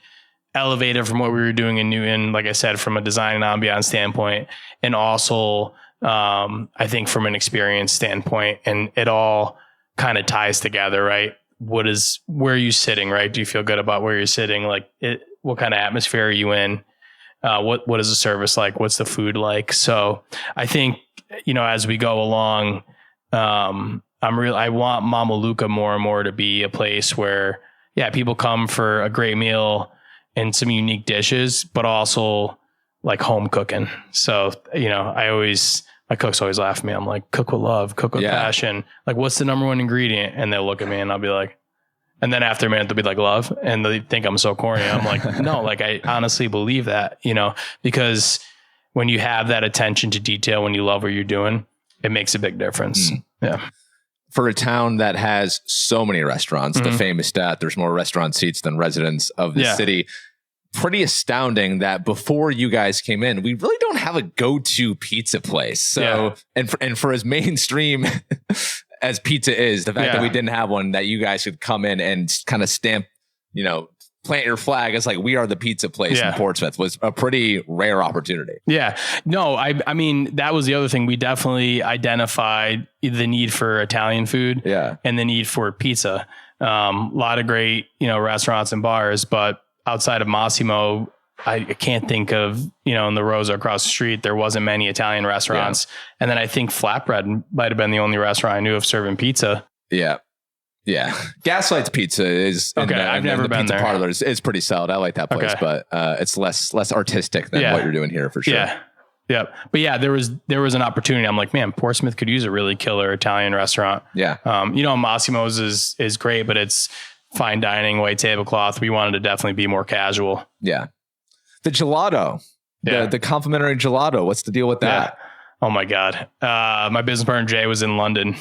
elevated from what we were doing in Newton, like I said, from a design and ambiance standpoint, and also, I think from an experience standpoint, and it all kind of ties together, right? Where are you sitting, right? Do you feel good about where you're sitting? Like what kind of atmosphere are you in? What is the service like? What's the food like? So I think, as we go along, I want Mamma Luca more and more to be a place where, people come for a great meal and some unique dishes, but also like home cooking. So, my cooks always laugh at me. I'm like, cook with love, cook with passion. Like, what's the number one ingredient? And they'll look at me and I'll be like, and then after a minute, they'll be like, love. And they think I'm so corny. I'm like, no, like I honestly believe that, because when you have that attention to detail, when you love what you're doing, it makes a big difference. Yeah. For a town that has so many restaurants, the famous stat, there's more restaurant seats than residents of the city. Pretty astounding that before you guys came in, we really don't have a go-to pizza place. So, and for as mainstream as pizza is, the fact that we didn't have one, that you guys could come in and kind of stamp, plant your flag as like, we are the pizza place in Portsmouth, was a pretty rare opportunity. Yeah. No, I mean, that was the other thing. We definitely identified the need for Italian food and the need for pizza. A lot of great, restaurants and bars, but outside of Massimo, I can't think of, in the Rosa across the street, there wasn't many Italian restaurants. And then I think Flatbread might have been the only restaurant I knew of serving pizza. Yeah. Yeah. Gaslight's Pizza is okay. I've never been there. Parlor is pretty solid. I like that place, but it's less artistic than what you're doing here for sure. Yeah. Yeah. But there was an opportunity. I'm like, man, Portsmouth could use a really killer Italian restaurant. Yeah. Massimo's is great, but it's fine dining, white tablecloth. We wanted to definitely be more casual. Yeah. The gelato, the complimentary gelato. What's the deal with that? Oh my God. My business partner, Jay, was in London.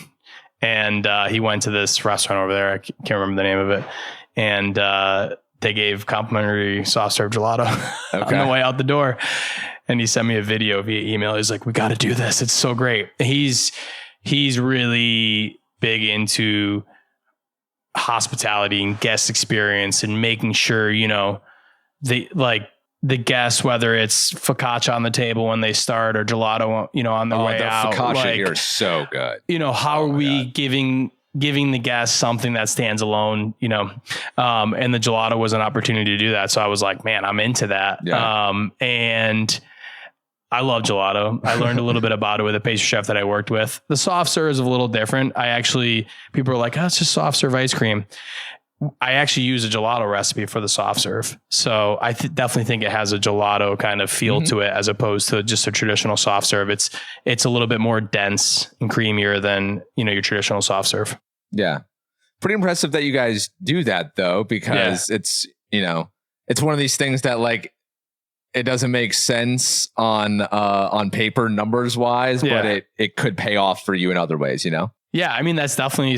And he went to this restaurant over there. I can't remember the name of it. And they gave complimentary soft serve gelato on the way out the door. And he sent me a video via email. He's like, we got to do this. It's so great. He's really big into hospitality and guest experience and making sure, the guests, whether it's focaccia on the table when they start or gelato, on the way out. Focaccia here is so good. How are we giving the guests something that stands alone, and the gelato was an opportunity to do that. So I was like, man, I'm into that. Yeah. And I love gelato. I learned a little bit about it with a pastry chef that I worked with. The soft serve is a little different. People are like, oh, it's just soft serve ice cream. I actually use a gelato recipe for the soft serve. So I definitely think it has a gelato kind of feel to it as opposed to just a traditional soft serve. It's a little bit more dense and creamier than, your traditional soft serve. Yeah. Pretty impressive that you guys do that though, because it's one of these things that like, it doesn't make sense on paper numbers wise, but it could pay off for you in other ways, Yeah, I mean, that's definitely,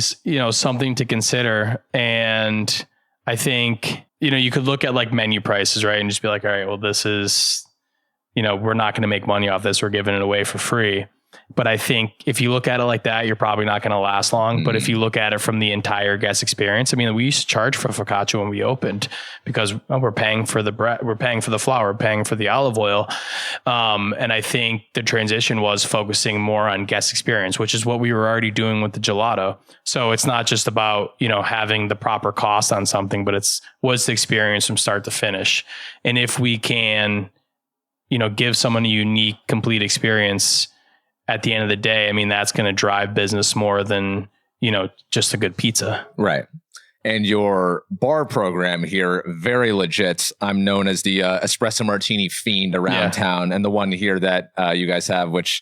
something to consider. And I think, you could look at like menu prices, right? And just be like, all right, well, this is, we're not going to make money off this. We're giving it away for free. But I think if you look at it like that, you're probably not going to last long. But if you look at it from the entire guest experience, I mean, we used to charge for focaccia when we opened because we're paying for the bread, we're paying for the flour, we're paying for the olive oil. And I think the transition was focusing more on guest experience, which is what we were already doing with the gelato. So it's not just about, having the proper cost on something, but what's the experience from start to finish. And if we can, give someone a unique, complete experience at the end of the day, I mean, that's going to drive business more than, just a good pizza. Right. And your bar program here, very legit. I'm known as the espresso martini fiend around town. And the one here that you guys have, which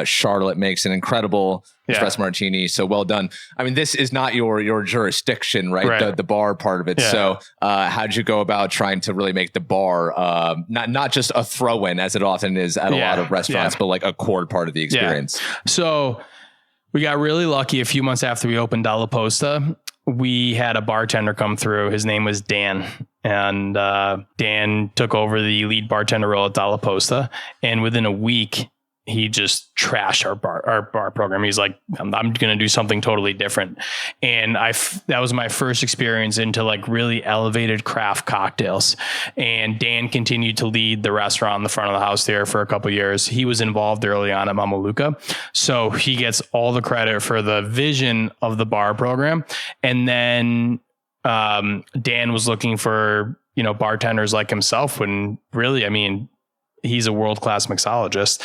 Charlotte makes an incredible espresso martini. So well done. I mean, this is not your jurisdiction, right? The bar part of it. Yeah. So how'd you go about trying to really make the bar not just a throw-in as it often is at a lot of restaurants, but like a core part of the experience? Yeah. So we got really lucky a few months after we opened LaPosta. We had a bartender come through. His name was Dan, and Dan took over the lead bartender role at LaPosta. And within a week, he just trashed our bar program. He's like, I'm going to do something totally different. And that was my first experience into like really elevated craft cocktails. And Dan continued to lead the restaurant in the front of the house there for a couple of years. He was involved early on at Mamma Luca. So he gets all the credit for the vision of the bar program. And then Dan was looking for, bartenders like himself when really, I mean, he's a world-class mixologist.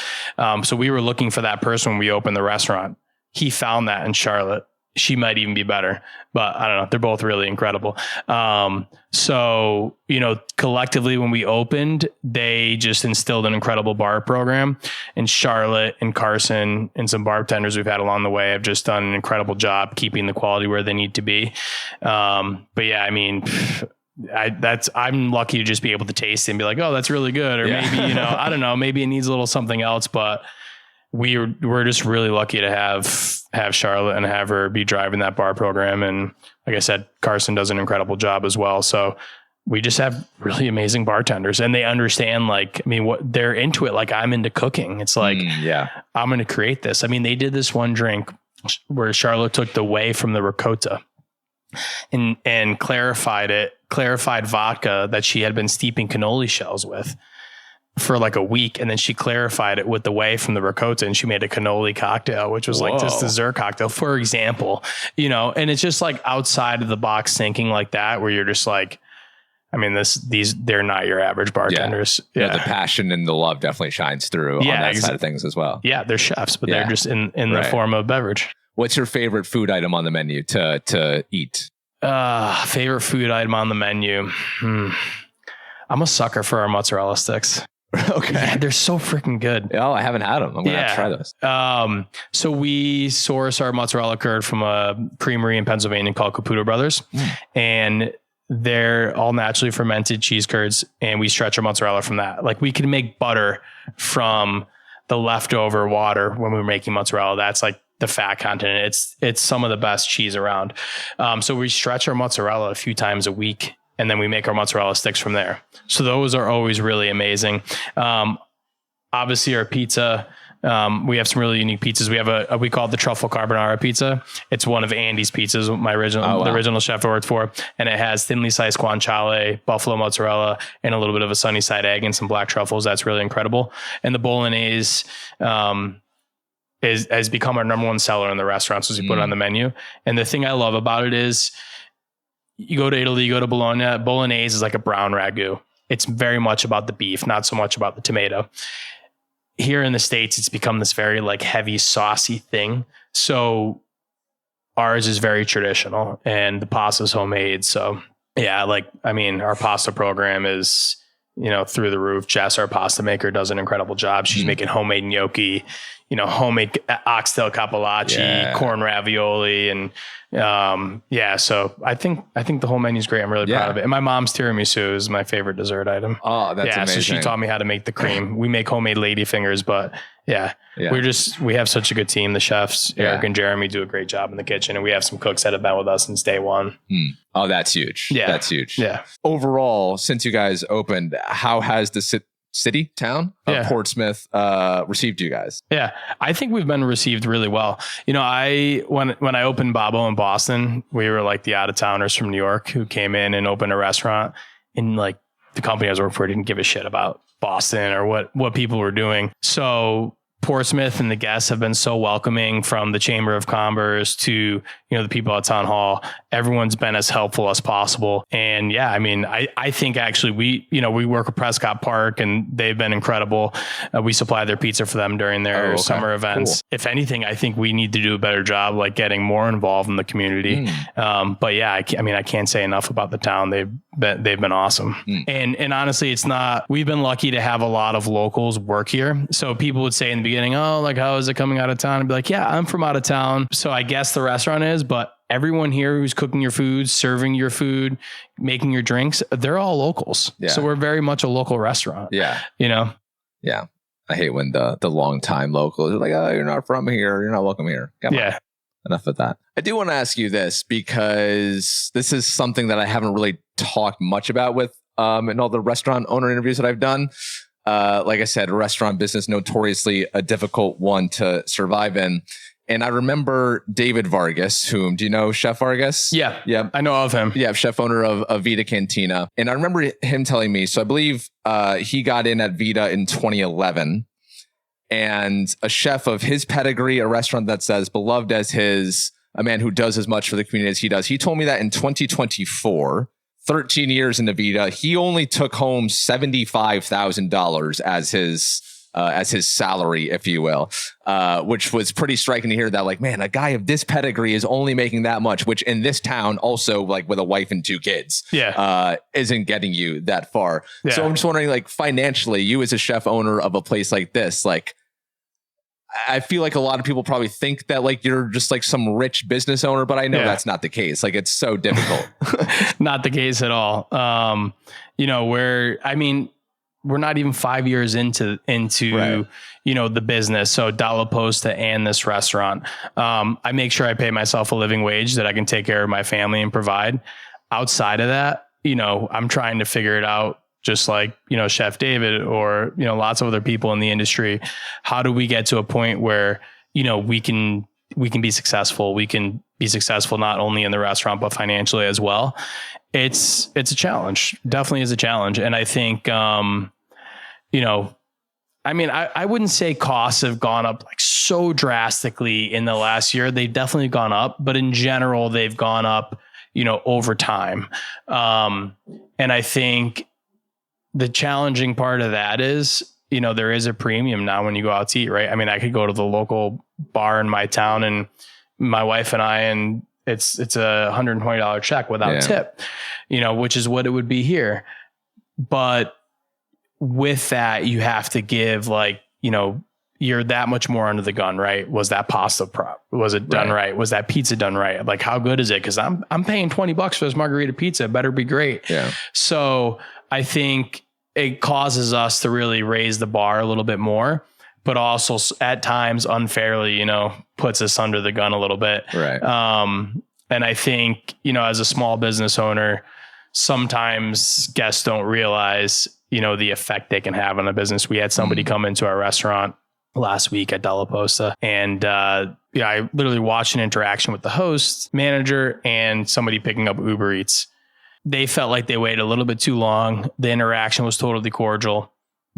So we were looking for that person when we opened the restaurant. He found that in Charlotte. She might even be better, but I don't know. They're both really incredible. So, collectively when we opened, they just instilled an incredible bar program, and Charlotte and Carson and some bartenders we've had along the way have just done an incredible job keeping the quality where they need to be. But yeah, I mean, I'm lucky to just be able to taste it and be like, oh, that's really good. Or maybe, I don't know, maybe it needs a little something else, but we're just really lucky to have Charlotte and have her be driving that bar program. And like I said, Carson does an incredible job as well. So we just have really amazing bartenders, and they understand, like, I mean, what they're into it. Like, I'm into cooking. It's like, I'm going to create this. I mean, they did this one drink where Charlotte took the whey from the ricotta and clarified vodka that she had been steeping cannoli shells with for like a week. And then she clarified it with the whey from the ricotta, and she made a cannoli cocktail, which was like this dessert cocktail, for example, and it's just like outside of the box thinking like that, where you're just like, I mean, they're not your average bartenders. Yeah. The passion and the love definitely shines through on that side of things as well. Yeah. They're chefs, but they're just in the form of beverage. What's your favorite food item on the menu to eat? Favorite food item on the menu. I'm a sucker for our mozzarella sticks. Okay. Yeah, they're so freaking good. Oh, I haven't had them. I'm going to have to try those. So we source our mozzarella curd from a creamery in Pennsylvania called Caputo Brothers. And they're all naturally fermented cheese curds. And we stretch our mozzarella from that. Like, we can make butter from the leftover water when we're making mozzarella. That's like the fat content. It's some of the best cheese around. So we stretch our mozzarella a few times a week, and then we make our mozzarella sticks from there. So those are always really amazing. Obviously our pizza, we have some really unique pizzas. We have we call it the truffle carbonara pizza. It's one of Andy's pizzas, the original chef I worked for. And it has thinly sliced guanciale, buffalo mozzarella, and a little bit of a sunny side egg and some black truffles. That's really incredible. And the bolognese, has become our number one seller in the restaurants as we put it on the menu. And the thing I love about it is, you go to Italy, you go to Bologna, bolognese is like a brown ragu. It's very much about the beef, not so much about the tomato. Here in the States, it's become this very like heavy, saucy thing. So ours is very traditional, and the pasta's homemade. So yeah, our pasta program is, through the roof. Jess, our pasta maker, does an incredible job. She's making homemade gnocchi, homemade oxtail cappellacci, corn ravioli, and so I think the whole menu's great. I'm really proud of it. And my mom's tiramisu is my favorite dessert item. Oh, that's amazing. So she taught me how to make the cream. We make homemade ladyfingers, but we have such a good team. The chefs, Eric and Jeremy, do a great job in the kitchen, and we have some cooks that have been with us since day one. Oh, that's huge. Yeah. That's huge. Yeah. Overall, since you guys opened, how has the town of Portsmouth received you guys? Yeah, I think we've been received really well. You know, when I opened Babbo in Boston, we were like the out of towners from New York who came in and opened a restaurant, and like the company I was working for didn't give a shit about Boston or what people were doing. So Portsmouth and the guests have been so welcoming, from the Chamber of Commerce to, you know, the people at Town Hall. Everyone's been as helpful as possible. And yeah, I mean, I think actually we work with Prescott Park and they've been incredible. We supply their pizza for them during their summer events. Cool. If anything, I think we need to do a better job, like getting more involved in the community. But yeah, I can't say enough about the town. They've been awesome. And honestly, we've been lucky to have a lot of locals work here. So people would say in the beginning, oh, like, how is it coming out of town? I'd be like, yeah, I'm from out of town. So I guess the restaurant is, but everyone here who's cooking your food, serving your food, making your drinks, they're all locals. Yeah. So we're very much a local restaurant. Yeah. You know? Yeah. I hate when the long time locals are like, oh, you're not from here. You're not welcome here. Come on. Enough of that. I do want to ask you this, because this is something that I haven't really talked much about with in all the restaurant owner interviews that I've done. Like I said, restaurant business, notoriously a difficult one to survive in. And I remember David Vargas, do you know Chef Vargas? Yeah. I know of him. Yeah. Chef owner of Vita Cantina. And I remember him telling me, so I believe he got in at Vita in 2011, and a chef of his pedigree, a restaurant that's as beloved as a man who does as much for the community as he does. He told me that in 2024, 13 years into Vita, he only took home $75,000 as his salary, if you will, which was pretty striking to hear that, like, man, a guy of this pedigree is only making that much, which in this town also, like, with a wife and 2 kids, isn't getting you that far. Yeah. So I'm just wondering, like, financially, you as a chef owner of a place like this, like, I feel like a lot of people probably think that, like, you're just like some rich business owner, but I know that's not the case. Like, it's so difficult. Not the case at all. You know, we're not even 5 years into you know, the business. So LaPosta and this restaurant, I make sure I pay myself a living wage that I can take care of my family and provide. Outside of that, you know, I'm trying to figure it out, just like, you know, Chef David or, you know, lots of other people in the industry. How do we get to a point where, you know, we can be successful? We can be successful not only in the restaurant, but financially as well. It's a challenge. Definitely is a challenge. And I think, you know, I mean, I wouldn't say costs have gone up like so drastically in the last year. They've definitely gone up, but in general, they've gone up, you know, over time. And I think the challenging part of that is, you know, there is a premium now when you go out to eat, right? I mean, I could go to the local bar in my town and my wife and I, and it's a $120 check without tip, you know, which is what it would be here. But with that, you have to give, like, you know, you're that much more under the gun, right? Was that pasta was it done right? Was that pizza done right? Like, how good is it? Cause I'm paying $20 for this margarita pizza. It better be great. Yeah. So I think it causes us to really raise the bar a little bit more, but also at times unfairly, you know, puts us under the gun a little bit. Right. And I think, you know, as a small business owner, sometimes guests don't realize, you know, the effect they can have on a business. We had somebody come into our restaurant last week at LaPosta, and I literally watched an interaction with the host, manager, and somebody picking up Uber Eats. They felt like they waited a little bit too long. The interaction was totally cordial.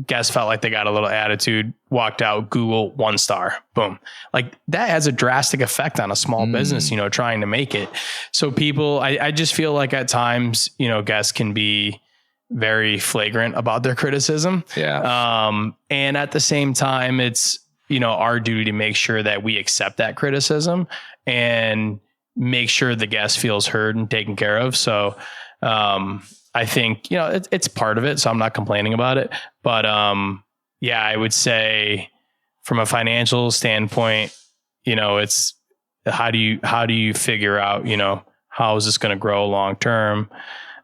Guests felt like they got a little attitude, walked out, Google 1 star, boom. Like, that has a drastic effect on a small business, you know, trying to make it. So people, I just feel like at times, you know, guests can be very flagrant about their criticism. Yeah. And at the same time, it's, you know, our duty to make sure that we accept that criticism and make sure the guest feels heard and taken care of. So, I think, you know, it's part of it, so I'm not complaining about it, but, yeah, I would say from a financial standpoint, you know, it's how do you figure out, you know, how is this going to grow long term?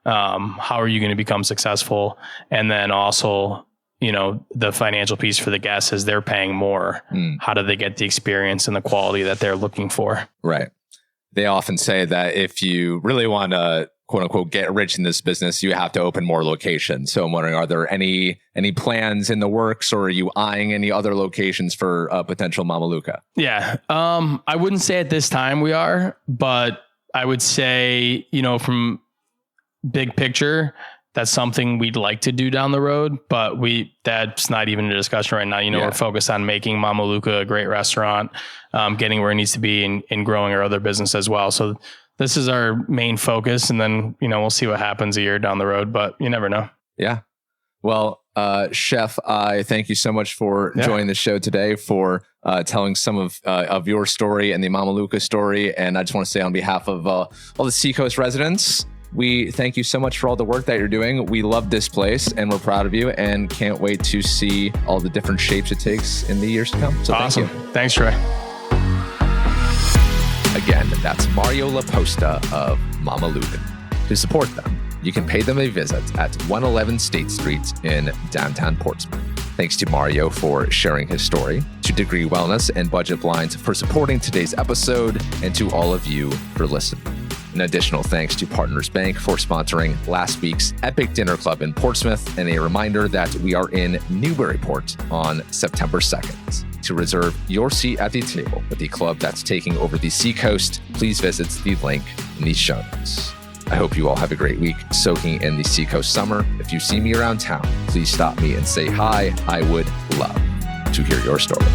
How are you going to become successful? And then also, you know, the financial piece for the guests is they're paying more. How do they get the experience and the quality that they're looking for? Right. They often say that if you really want to quote unquote get rich in this business, you have to open more locations. So I'm wondering, are there any plans in the works, or are you eyeing any other locations for potential Mamma Luca? Yeah. I wouldn't say at this time we are, but I would say, from big picture, that's something we'd like to do down the road, but that's not even a discussion right now. We're focused on making Mamma Luca a great restaurant, getting where it needs to be and growing our other business as well. So this is our main focus, and then, we'll see what happens a year down the road, but you never know. Yeah. Well, Chef, I thank you so much for joining the show today, for telling some of your story and the Mamma Luca story. And I just want to say on behalf of all the Seacoast residents, we thank you so much for all the work that you're doing. We love this place and we're proud of you and can't wait to see all the different shapes it takes in the years to come. So awesome. Thank you. Thanks, Troy. Again, that's Mario LaPosta of Mamma Luca. To support them, you can pay them a visit at 111 State Street in downtown Portsmouth. Thanks to Mario for sharing his story, to Degree Wellness and Budget Blinds for supporting today's episode, and to all of you for listening. An additional thanks to Partners Bank for sponsoring last week's Epic Dinner Club in Portsmouth, and a reminder that we are in Newburyport on September 2nd. To reserve your seat at the table with the club that's taking over the Seacoast, please visit the link in the show notes. I hope you all have a great week soaking in the Seacoast summer. If you see me around town, please stop me and say hi. I would love to hear your story.